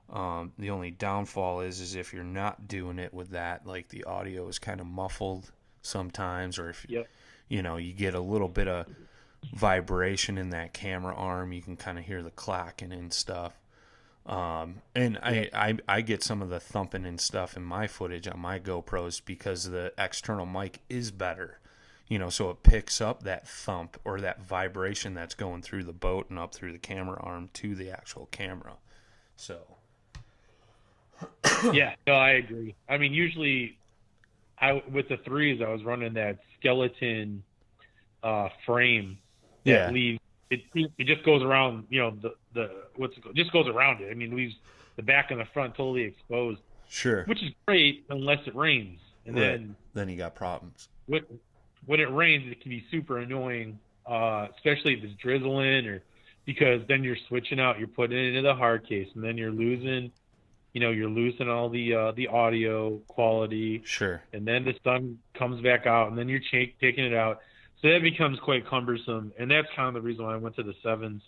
Speaker 1: The only downfall is if you're not doing it with that, like the audio is kind of muffled sometimes, or if you know, you get a little bit of vibration in that camera arm, you can kind of hear the clacking and stuff. And I get some of the thumping and stuff in my footage on my GoPros because the external mic is better, you know, so it picks up that thump or that vibration that's going through the boat and up through the camera arm to the actual camera. So
Speaker 2: yeah, no, I agree. I mean, usually with the 3s, I was running that skeleton frame that leaves it just goes around, you know, just goes around it. I mean, leaves the back and the front totally exposed.
Speaker 1: Sure.
Speaker 2: Which is great unless it rains. And
Speaker 1: then you got problems.
Speaker 2: When it rains, it can be super annoying, especially if it's drizzling, or because then you're switching out, you're putting it into the hard case, and then you're losing all the audio quality.
Speaker 1: Sure.
Speaker 2: And then the sun comes back out, and then you're taking it out. So that becomes quite cumbersome, and that's kind of the reason why I went to the 7s.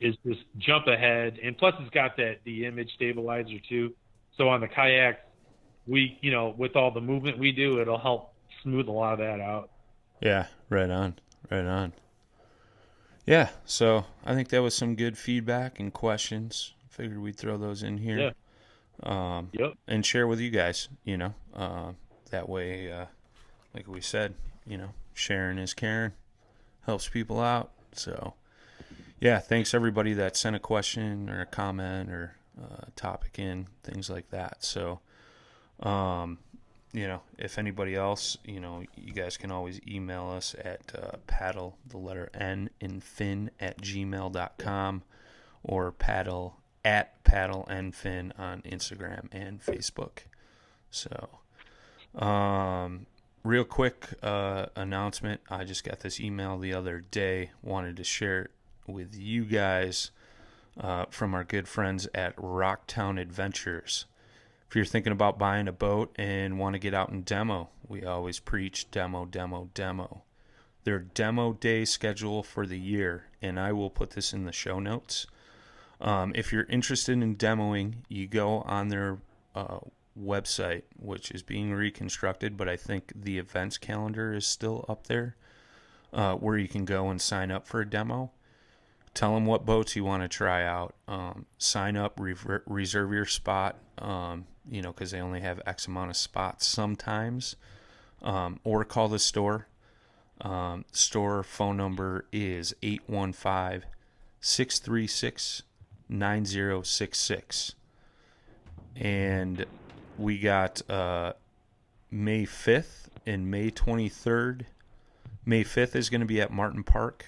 Speaker 2: Is just jump ahead, and plus it's got the image stabilizer too. So on the kayak, we, you know, with all the movement we do, it'll help smooth a lot of that out.
Speaker 1: Yeah, right on. Yeah, so I think that was some good feedback and questions. Figured we'd throw those in here. And share with you guys, you know, that way, like we said, you know, sharing is caring, helps people out. So yeah, thanks everybody that sent a question or a comment or a topic in, things like that. So, you know, if anybody else, you know, you guys can always email us at paddle, the letter N in fin @gmail.com, or paddle and fin on Instagram and Facebook. So, real quick announcement. I just got this email the other day. Wanted to share it with you guys from our good friends at Rocktown Adventures. If you're thinking about buying a boat and want to get out and demo, we always preach demo. Their demo day schedule for the year, and I will put this in the show notes. If you're interested in demoing, you go on their website, which is being reconstructed, but I think the events calendar is still up there, where you can go and sign up for a demo. Tell them what boats you want to try out. Sign up, reserve your spot, you know, because they only have X amount of spots sometimes. Or call the store. Store phone number is 815-636-9066. And we got May 5th and May 23rd. May 5th is going to be at Martin Park.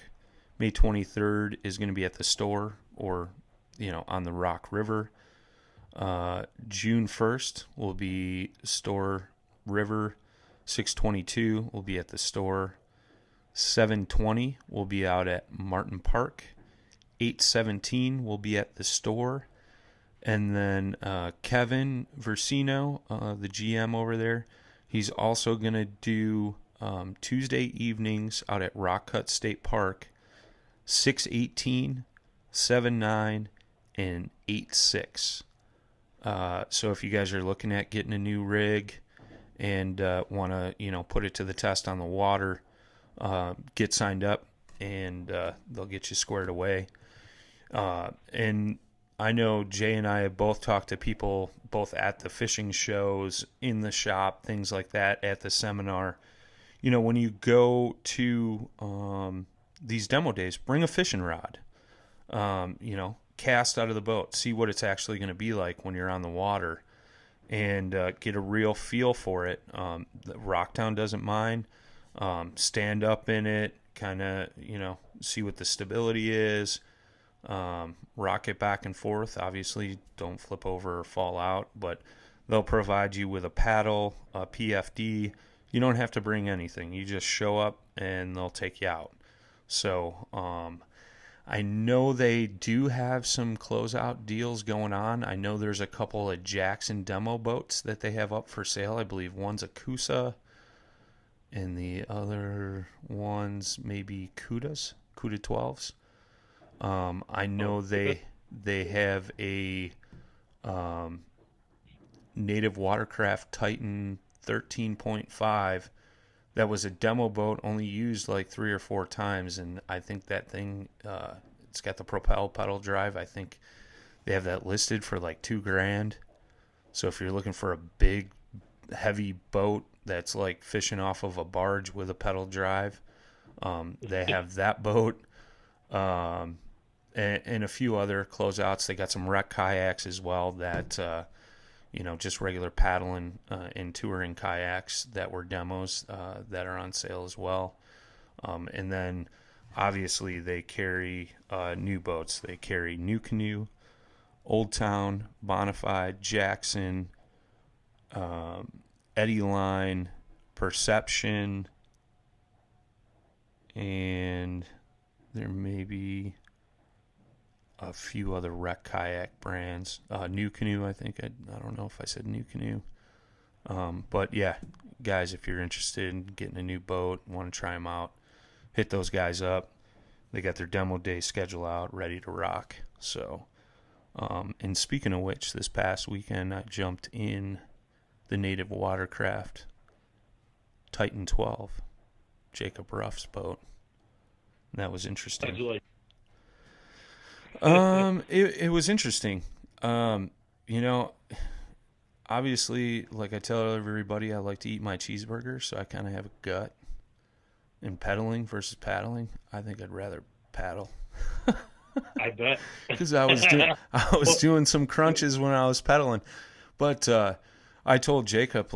Speaker 1: May 23rd is going to be at the store, or, you know, on the Rock River. June 1st will be store river. 6/22 will be at the store. 7/20 will be out at Martin Park. 8/17 will be at the store. And then Kevin Versino, the GM over there, he's also going to do Tuesday evenings out at Rock Cut State Park, 6/18, 7/9, and 8.6. So if you guys are looking at getting a new rig and want to, put it to the test on the water, get signed up, and they'll get you squared away. And I know Jay and I have both talked to people both at the fishing shows, in the shop, things like that, at the seminar. When you go to these demo days, bring a fishing rod. Cast out of the boat, see what it's actually going to be like when you're on the water, and get a real feel for it. Rocktown doesn't mind. Stand up in it, kind of, see what the stability is. Rock it back and forth. Obviously, don't flip over or fall out, but they'll provide you with a paddle, a PFD. You don't have to bring anything. You just show up and they'll take you out. So, I know they do have some closeout deals going on. I know there's a couple of Jackson demo boats that they have up for sale. I believe one's a Kusa, and the other one's maybe Cuda 12s. I know they have a Native Watercraft Titan 13.5 that was a demo boat, only used like 3 or 4 times, and I think that thing, it's got the propel pedal drive. I think they have that listed for like $2,000. So if you're looking for a big, heavy boat that's like fishing off of a barge with a pedal drive, they have that boat, and a few other closeouts. They got some wreck kayaks as well that, just regular paddling and touring kayaks that were demos that are on sale as well. And then obviously they carry new boats. They carry New Canoe, Old Town, Bonafide, Jackson, Eddy Line, Perception, and there may be a few other wreck kayak brands. New Canoe, I think. I don't know if I said New Canoe. But yeah, guys, if you're interested in getting a new boat, want to try them out, hit those guys up. They got their demo day schedule out, ready to rock. So, and speaking of which, this past weekend I jumped in the Native Watercraft Titan 12, Jacob Ruff's boat. And that was interesting.
Speaker 2: How'd you like?
Speaker 1: It was interesting. Obviously, like I tell everybody, I like to eat my cheeseburger, so I kind of have a gut. In pedaling versus paddling, I think I'd rather paddle.
Speaker 2: I bet.
Speaker 1: Because I was doing some crunches when I was pedaling, but I told Jacob,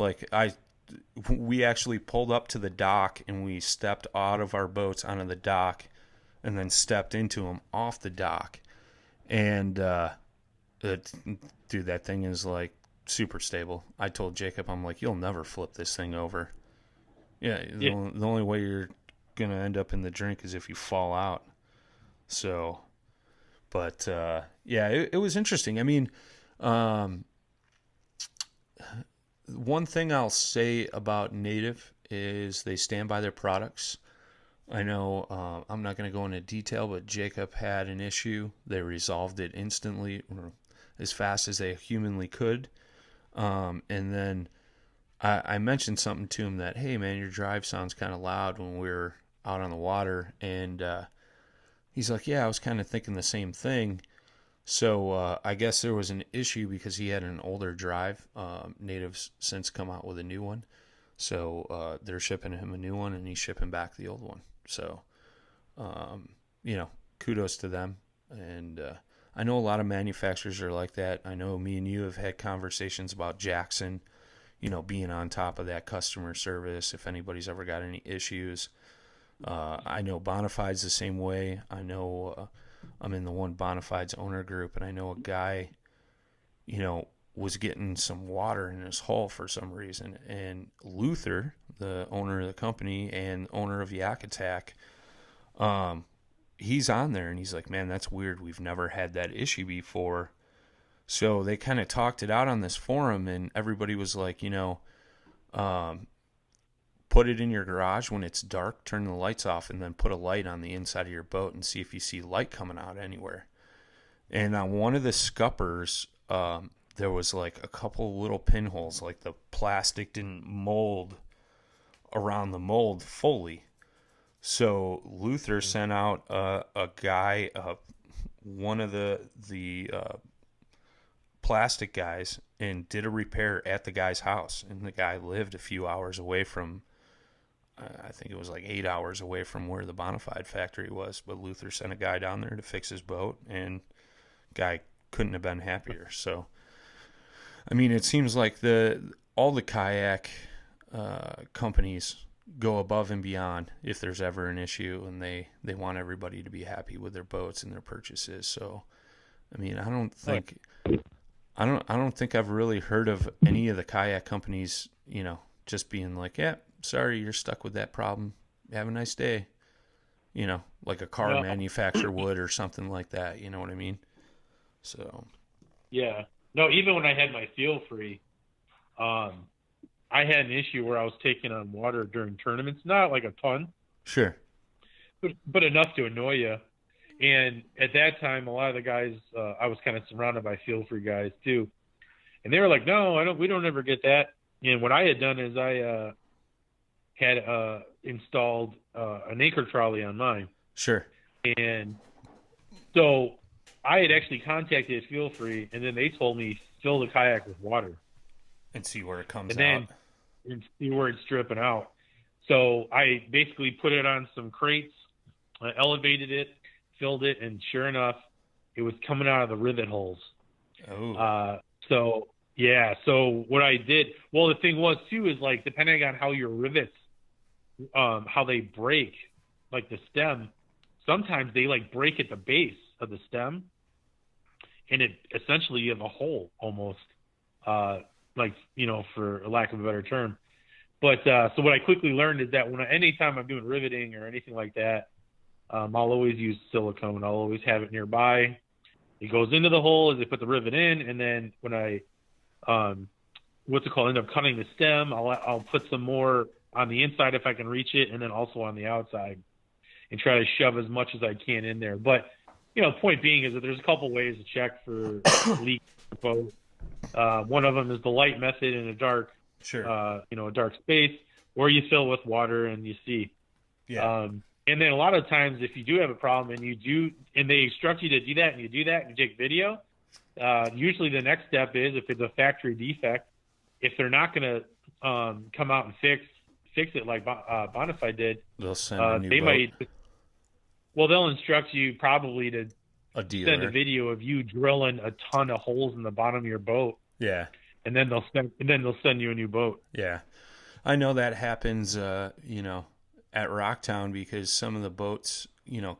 Speaker 1: we actually pulled up to the dock and we stepped out of our boats onto the dock, and then stepped into them off the dock, and dude, that thing is like super stable. I told Jacob, I'm like, you'll never flip this thing over. Yeah. The only way you're gonna end up in the drink is if you fall out. So, but it was interesting. I mean, one thing I'll say about Native is they stand by their products. I know I'm not going to go into detail, but Jacob had an issue. They resolved it instantly, or as fast as they humanly could. And then I mentioned something to him that, hey, man, your drive sounds kind of loud when we're out on the water. And he's like, yeah, I was kind of thinking the same thing. So I guess there was an issue because he had an older drive. Native's since come out with a new one. So they're shipping him a new one, and he's shipping back the old one. So, kudos to them. And I know a lot of manufacturers are like that. I know me and you have had conversations about Jackson, being on top of that customer service if anybody's ever got any issues. I know Bonafide's the same way. I know I'm in the one Bonafide's owner group, and I know a guy, was getting some water in his hull for some reason. And Luther, the owner of the company and owner of Yak Attack, he's on there, and he's like, man, that's weird. We've never had that issue before. So they kind of talked it out on this forum, and everybody was like, put it in your garage when it's dark, turn the lights off, and then put a light on the inside of your boat and see if you see light coming out anywhere. And on one of the scuppers, there was like a couple little pinholes, like the plastic didn't mold around the mold fully. So Luther sent out a guy, one of the plastic guys, and did a repair at the guy's house. And the guy lived a few hours away from, I think it was like 8 hours away from where the Bonafide factory was. But Luther sent a guy down there to fix his boat, and guy couldn't have been happier. So, I mean, it seems like all the kayak companies go above and beyond if there's ever an issue, and they want everybody to be happy with their boats and their purchases. So, I mean, I don't think I've really heard of any of the kayak companies, just being like, yeah, sorry, you're stuck with that problem. Have a nice day. Like a car manufacturer would, or something like that. You know what I mean? So.
Speaker 2: Yeah. No, even when I had my feel free, I had an issue where I was taking on water during tournaments, not like a ton.
Speaker 1: Sure.
Speaker 2: But enough to annoy you. And at that time, a lot of the guys, I was kind of surrounded by feel free guys too. And they were like, no, we don't ever get that. And what I had done is I had installed an anchor trolley on mine.
Speaker 1: Sure.
Speaker 2: And so I had actually contacted Feel Free, and then they told me fill the kayak with water
Speaker 1: and see where it comes
Speaker 2: and then,
Speaker 1: out.
Speaker 2: And see where it's dripping out. So I basically put it on some crates, elevated it, filled it, and sure enough, it was coming out of the rivet holes.
Speaker 1: Oh.
Speaker 2: So what I did, well, the thing was too is like depending on how your rivets, how they break, like the stem, sometimes they like break at the base of the stem, and it essentially you have a hole almost, for lack of a better term. But so what I quickly learned is that anytime I'm doing riveting or anything like that, I'll always use silicone. I'll always have it nearby. It goes into the hole as they put the rivet in, and then when I end up cutting the stem, I'll put some more on the inside if I can reach it, and then also on the outside, and try to shove as much as I can in there. But point being is that there's a couple ways to check for leaks in the boat. One of them is the light method in a dark, a dark space, or you fill with water and you see.
Speaker 1: Yeah.
Speaker 2: And then a lot of times, if you do have a problem and they instruct you to do that, and you do that and you take video, usually the next step is, if it's a factory defect, if they're not going to come out and fix it like Bonafide did,
Speaker 1: they'll send a new boat.
Speaker 2: They'll instruct you probably to send a video of you drilling a ton of holes in the bottom of your boat.
Speaker 1: Yeah.
Speaker 2: And then they'll send you a new boat.
Speaker 1: Yeah. I know that happens, at Rocktown, because some of the boats,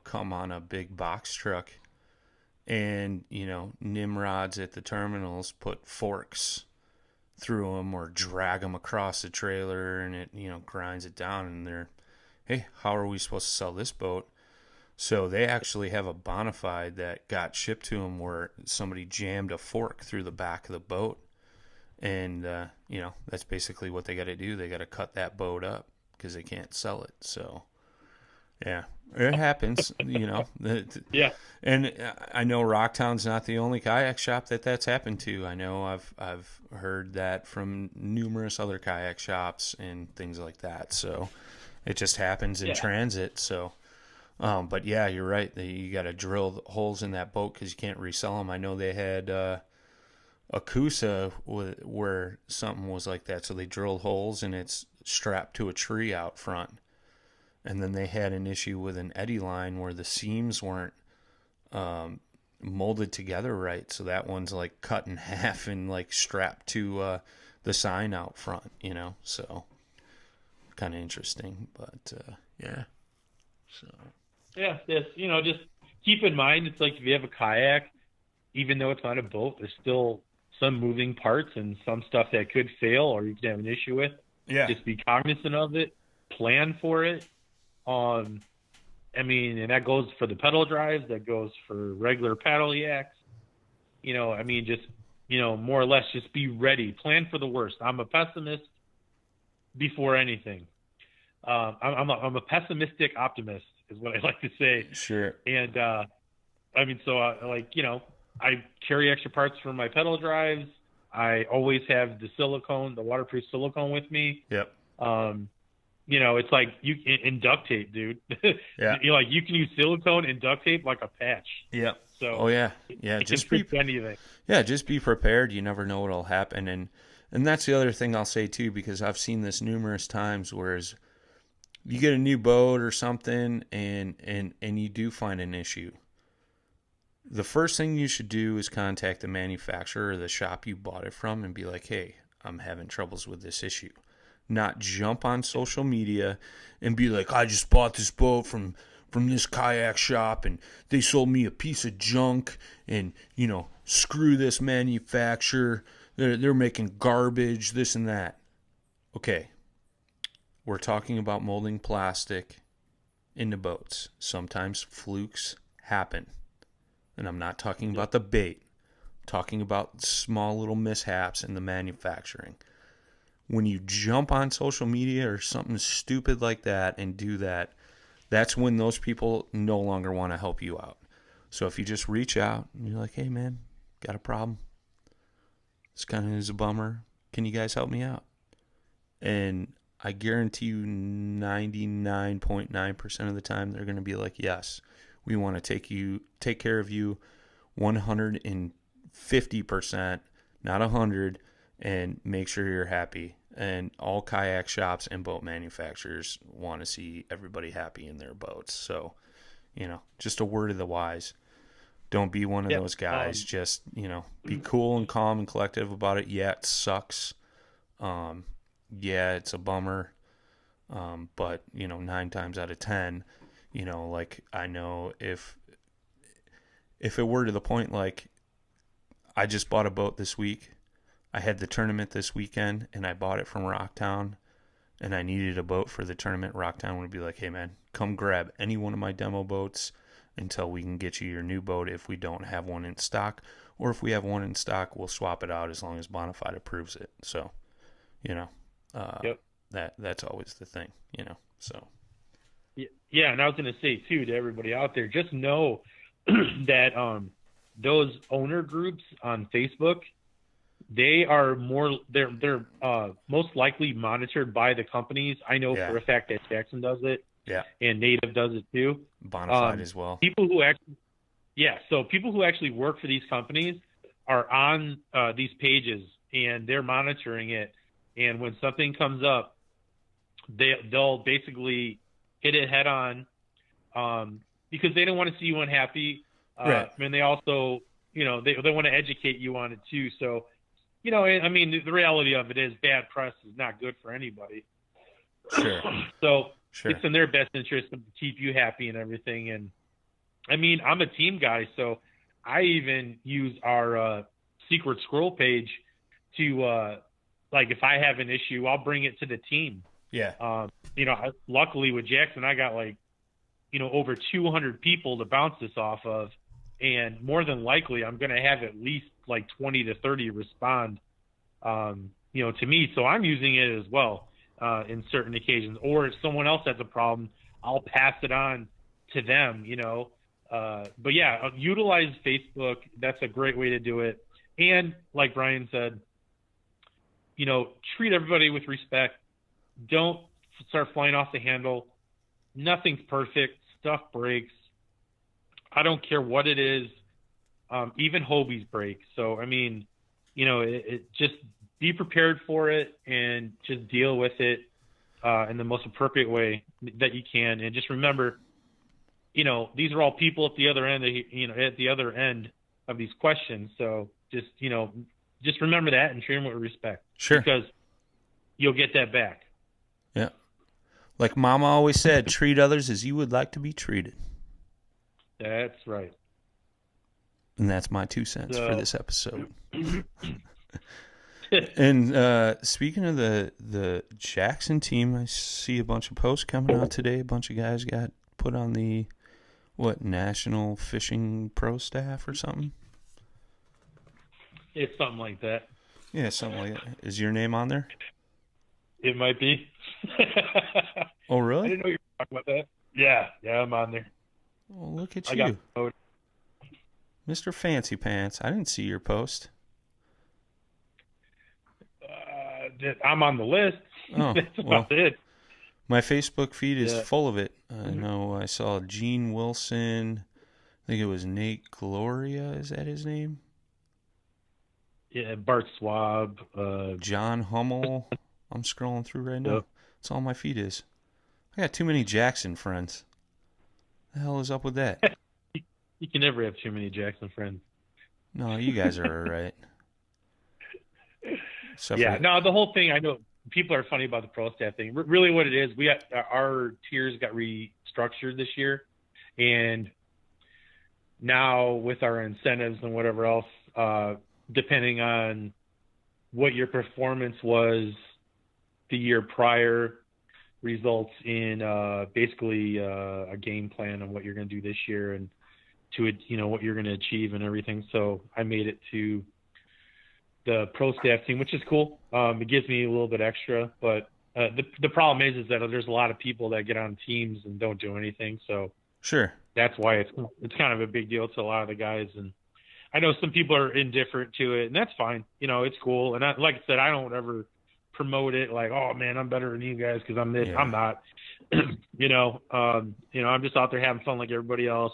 Speaker 1: come on a big box truck, and, Nimrods at the terminals put forks through them or drag them across the trailer, and it, grinds it down, and they're, hey, how are we supposed to sell this boat? So they actually have a Bonafide that got shipped to them where somebody jammed a fork through the back of the boat. And, that's basically what they got to do. They got to cut that boat up because they can't sell it. So, yeah, it happens,
Speaker 2: Yeah.
Speaker 1: And I know Rocktown's not the only kayak shop that's happened to. I know I've heard that from numerous other kayak shops and things like that. So it just happens in transit. So, but yeah, you're right. You got to drill holes in that boat because you can't resell them. I know they had a Coosa where something was like that. So they drilled holes and it's strapped to a tree out front. And then they had an issue with an eddy line where the seams weren't molded together right. So that one's like cut in half and like strapped to the sign out front, So kind of interesting, but yeah. So
Speaker 2: yeah, just keep in mind, it's like if you have a kayak, even though it's not a boat, there's still some moving parts and some stuff that could fail or you could have an issue with.
Speaker 1: Yeah.
Speaker 2: Just be cognizant of it, plan for it. And that goes for the pedal drives, that goes for regular paddle yaks. Just, more or less just be ready. Plan for the worst. I'm a pessimist before anything. I'm a pessimistic optimist is what I like to say.
Speaker 1: Sure.
Speaker 2: And, I carry extra parts for my pedal drives. I always have the waterproof silicone with me.
Speaker 1: Yep.
Speaker 2: It's like in duct tape, dude.
Speaker 1: Yeah.
Speaker 2: You can use silicone and duct tape like a patch.
Speaker 1: Yep.
Speaker 2: So
Speaker 1: Oh yeah. Yeah.
Speaker 2: it can fix anything.
Speaker 1: Yeah, just be prepared. You never know what'll happen, and that's the other thing I'll say too, because I've seen this numerous times. Whereas you get a new boat or something, and you do find an issue. The first thing you should do is contact the manufacturer or the shop you bought it from and be like, "Hey, I'm having troubles with this issue." Not jump on social media and be like, "I just bought this boat from this kayak shop and they sold me a piece of junk, and screw this manufacturer, they're making garbage, this and that." Okay, we're talking about molding plastic into boats. Sometimes flukes happen, and I'm not talking about the bait. I'm talking about small little mishaps in the manufacturing. When you jump on social media or something stupid like that and do that, that's when those people no longer want to help you out. So if you just reach out and you're like, "Hey man, got a problem. This kind of is a bummer. Can you guys help me out?" And I guarantee you 99.9% of the time they're going to be like, "Yes, we want to take care of you 150%, not 100, and make sure you're happy." And all kayak shops and boat manufacturers want to see everybody happy in their boats. So, just a word of the wise. Don't be one of those guys. Just, be cool and calm and collective about it. Yeah, it sucks. Yeah, it's a bummer. But, 9 times out of 10, I know if it were to the point like I just bought a boat this week, I had the tournament this weekend, and I bought it from Rocktown, and I needed a boat for the tournament. Rocktown would be like, "Hey, man, come grab any one of my demo boats until we can get you your new boat if we don't have one in stock. Or if we have one in stock, we'll swap it out as long as Bonafide approves it." So, that's always the thing, so.
Speaker 2: Yeah, and I was going to say, too, to everybody out there, just know that those owner groups on Facebook, they're most likely monitored by the companies. I know for a fact that Jackson does it.
Speaker 1: Yeah.
Speaker 2: And Native does it too.
Speaker 1: Bonafide as well.
Speaker 2: People who actually work for these companies are on these pages, and they're monitoring it. And when something comes up, they'll basically hit it head on, because they don't want to see you unhappy.
Speaker 1: Right.
Speaker 2: And they also, they want to educate you on it too. So, the reality of it is bad press is not good for anybody.
Speaker 1: Sure.
Speaker 2: So
Speaker 1: sure.
Speaker 2: It's in their best interest to keep you happy and everything. And I'm a team guy, so I even use our secret scroll page to, if I have an issue, I'll bring it to the team.
Speaker 1: Yeah.
Speaker 2: Luckily with Jackson, I got over 200 people to bounce this off of. And more than likely, I'm going to have at least 20 to 30 respond, to me. So I'm using it as well in certain occasions. Or if someone else has a problem, I'll pass it on to them, But yeah, utilize Facebook. That's a great way to do it. And like Brian said, treat everybody with respect. Don't start flying off the handle. Nothing's perfect. Stuff breaks. I don't care what it is. Even Hobies break. So, it just be prepared for it and just deal with it in the most appropriate way that you can. And just remember, these are all people at the other end, at the other end of these questions. So just remember that and treat them with respect.
Speaker 1: Sure.
Speaker 2: Because you'll get that back.
Speaker 1: Yeah. Like Mama always said, treat others as you would like to be treated.
Speaker 2: That's right.
Speaker 1: And that's my 2 cents for this episode. And speaking of the Jackson team, I see a bunch of posts coming out today. A bunch of guys got put on the, National Fishing Pro staff or something?
Speaker 2: It's something like that.
Speaker 1: Yeah, something like that. Is your name on there?
Speaker 2: It might be.
Speaker 1: Oh, really?
Speaker 2: I didn't know you were talking about that. Yeah, I'm on there.
Speaker 1: Well, look at
Speaker 2: I
Speaker 1: you.
Speaker 2: got
Speaker 1: Mr. Fancy Pants. I didn't see your post.
Speaker 2: I'm on the list.
Speaker 1: Oh,
Speaker 2: That's
Speaker 1: well,
Speaker 2: about it.
Speaker 1: my Facebook feed is
Speaker 2: Yeah.
Speaker 1: full of it. I know I saw Gene Wilson. I think it was Nate Gloria. Is that his name?
Speaker 2: Yeah, Bart Swab.
Speaker 1: John Hummel. I'm scrolling through right now.
Speaker 2: Yep.
Speaker 1: That's all my feed is. I got too many Jackson friends. The hell is up with that?
Speaker 2: You can never have too many Jackson friends.
Speaker 1: No, you guys are all right.
Speaker 2: Yeah, no, the whole thing, I know people are funny about the pro staff thing. Really what it is, our tiers got restructured this year, and now with our incentives and whatever else, depending on what your performance was the year prior, results in basically a game plan on what you're going to do this year and to it, what you're going to achieve and everything. So I made it to the pro staff team, which is cool. It gives me a little bit extra, but the problem is that there's a lot of people that get on teams and don't do anything. So
Speaker 1: sure,
Speaker 2: that's why it's kind of a big deal to a lot of the guys. And I know some people are indifferent to it, and that's fine. It's cool. And like I said, I don't ever promote it like, oh man, I'm better than you guys because I'm this. Yeah. I'm not. I'm just out there having fun like everybody else.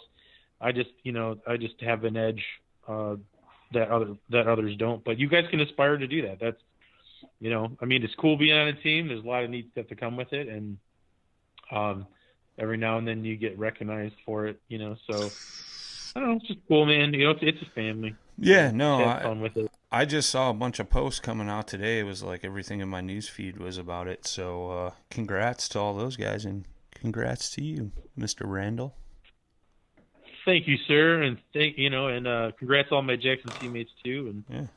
Speaker 2: I just have an edge that others don't. But you guys can aspire to do that. That's, it's cool being on a team. There's a lot of neat stuff to come with it, and every now and then you get recognized for it. So I don't know. It's just cool, man. It's a family.
Speaker 1: Yeah, no,
Speaker 2: have fun with it.
Speaker 1: I just saw a bunch of posts coming out today. It was like everything in my news feed was about it. So congrats to all those guys, and congrats to you, Mr. Randall.
Speaker 2: Thank you, sir, and congrats to all my Jackson teammates too, and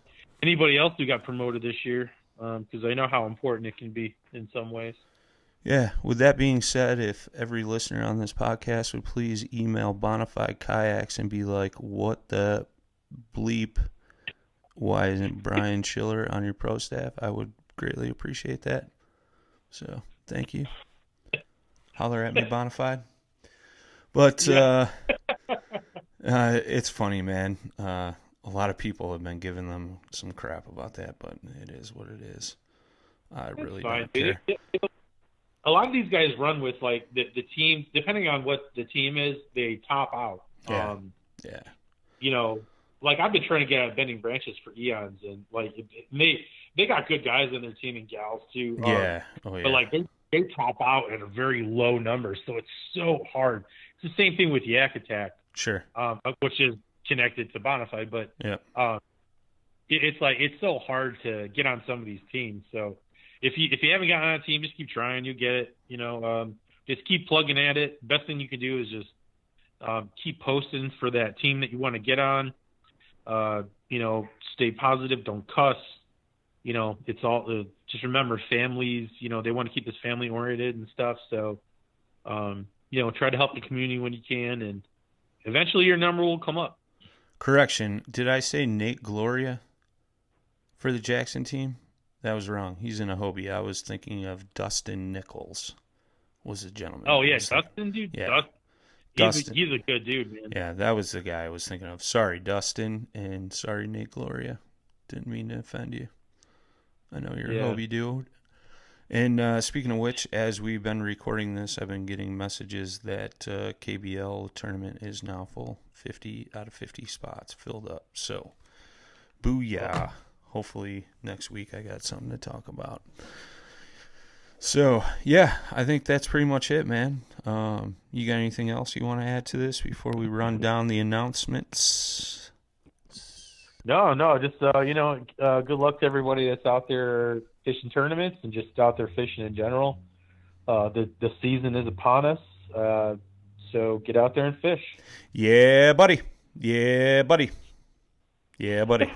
Speaker 2: anybody else who got promoted this year, because I know how important it can be in some ways.
Speaker 1: Yeah. With that being said, if every listener on this podcast would please email Bonafide Kayaks and be like, "What the bleep? Why isn't Brian Schiller on your pro staff?" I would greatly appreciate that. So thank you. Holler at me, Bonafide. But it's funny, man. A lot of people have been giving them some crap about that, but it is what it is. I really don't care.
Speaker 2: A lot of these guys run with like the team, depending on what the team is, they top out.
Speaker 1: Yeah.
Speaker 2: Like I've been trying to get out of Bending Branches for eons, and like they got good guys on their team and gals too.
Speaker 1: Yeah.
Speaker 2: But like they top out at a very low number, so it's so hard. It's the same thing with Yak Attack.
Speaker 1: Sure.
Speaker 2: Which is connected to Bonafide, but it's like it's so hard to get on some of these teams. So if you haven't gotten on a team, just keep trying. You get it. Just keep plugging at it. Best thing you can do is just keep posting for that team that you want to get on. Stay positive. Don't cuss. It's all just remember families. They want to keep this family oriented and stuff. So try to help the community when you can, and eventually your number will come up.
Speaker 1: Correction. Did I say Nate Gloria for the Jackson team? That was wrong. He's in a Hobie. I was thinking of Dustin Nichols was the gentleman.
Speaker 2: Oh, yeah. Dustin, dude.
Speaker 1: Yeah.
Speaker 2: Dustin. He's a good dude, man.
Speaker 1: Yeah, that was the guy I was thinking of. Sorry, Dustin, and sorry, Nate Gloria. Didn't mean to offend you. I know you're a Hobie dude. And speaking of which, as we've been recording this, I've been getting messages that KBL tournament is now full. 50 out of 50 spots filled up. So, booyah. Hopefully next week I got something to talk about. So, yeah, I think that's pretty much it, man. You got anything else you want to add to this before we run down the announcements?
Speaker 2: No, just, good luck to everybody that's out there fishing tournaments and just out there fishing in general. The season is upon us, so get out there and fish.
Speaker 1: Yeah, buddy. Yeah, buddy. Yeah, buddy.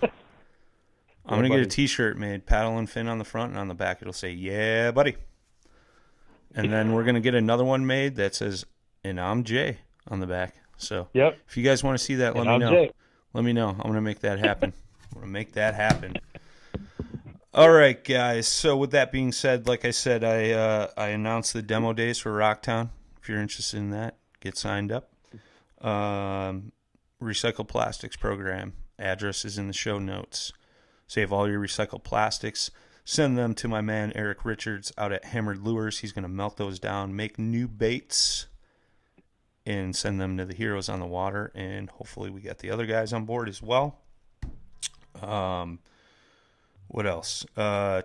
Speaker 1: I'm going to get a T-shirt made, paddle and fin on the front, and on the back it'll say, yeah, buddy. And then we're going to get another one made that says, and I'm Jay on the back. So if you guys want to see that, let me know.
Speaker 2: Jay.
Speaker 1: Let me know. I'm going to make that happen. All right, guys. So with that being said, like I said, I announced the demo days for Rocktown. If you're interested in that, get signed up. recycled plastics program. Address is in the show notes. Save all your recycled plastics. Send them to my man Eric Richards out at Hammered Lures. He's going to melt those down, make new baits, and send them to the heroes on the water. And hopefully we get the other guys on board as well. What else?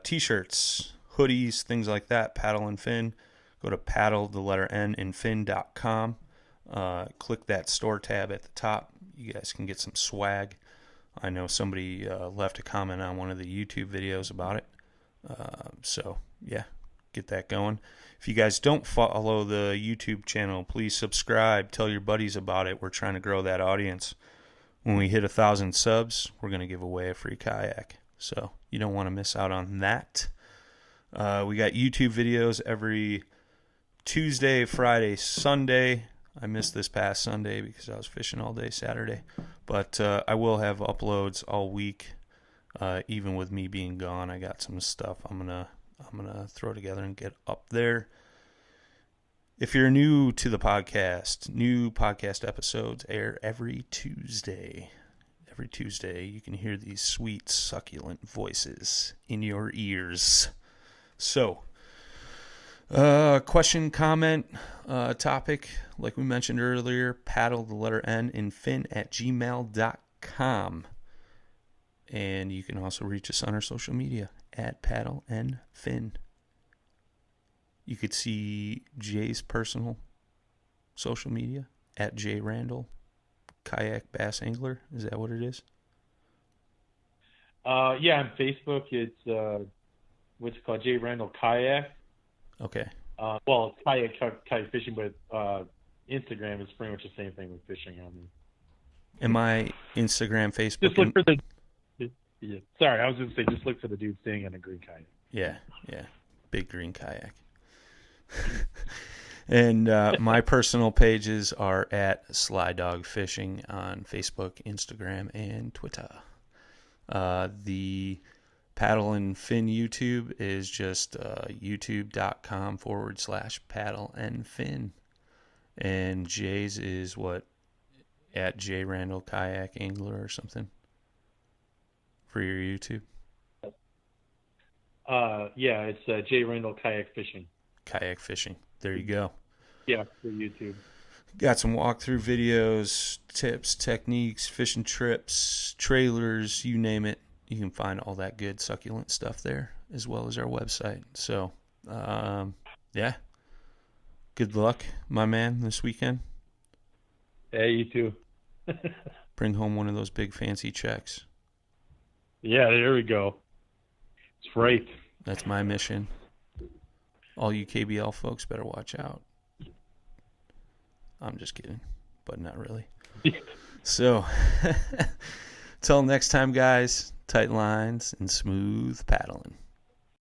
Speaker 1: T-shirts, hoodies, things like that. Paddle and Fin. Go to paddle, and fin.com. Click that store tab at the top. You guys can get some swag. I know somebody left a comment on one of the YouTube videos about it. So, yeah, get that going. If you guys don't follow the YouTube channel, please subscribe. Tell your buddies about it. We're trying to grow that audience. When we hit 1,000 subs, we're going to give away a free kayak. So you don't want to miss out on that. We got YouTube videos every Tuesday, Friday, Sunday. I missed this past Sunday because I was fishing all day Saturday. But I will have uploads all week. Even with me being gone, I got some stuff I'm gonna throw together and get up there. If you're new to the podcast, new podcast episodes air every Tuesday. Every Tuesday, you can hear these sweet, succulent voices in your ears. So, question, comment, topic, like we mentioned earlier, paddle, the letter N, and fin@gmail.com. And you can also reach us on our social media at paddle and fin. You could see Jay's personal social media at Jay Randall, Kayak Bass Angler. Is that what it is?
Speaker 2: Yeah, on Facebook, it's what's it called, Jay Randall Kayak.
Speaker 1: Okay.
Speaker 2: Well, it's kayak fishing, but Instagram is pretty much the same thing with fishing on there.
Speaker 1: And my Instagram, Facebook.
Speaker 2: Just look for the. Yeah, sorry, I was going to say just look for the dude sitting on a green kayak.
Speaker 1: Yeah, big green kayak. And my personal pages are at Sly Dog Fishing on Facebook, Instagram, and Twitter. The Paddle and Fin YouTube is just youtube.com/paddle and fin. And Jay's is what? At Jay Randall Kayak Angler or something for your YouTube?
Speaker 2: Yeah, it's Jay Randall Kayak Fishing.
Speaker 1: Kayak Fishing. There you go.
Speaker 2: Yeah, for YouTube.
Speaker 1: Got some walkthrough videos, tips, techniques, fishing trips, trailers, you name it. You can find all that good succulent stuff there, as well as our website. So, yeah. Good luck, my man, this weekend.
Speaker 2: Hey, you too.
Speaker 1: Bring home one of those big fancy checks.
Speaker 2: Yeah, there we go. It's right.
Speaker 1: That's my mission. All you KBL folks better watch out. I'm just kidding, but not really. So, till next time, guys, tight lines and smooth paddling.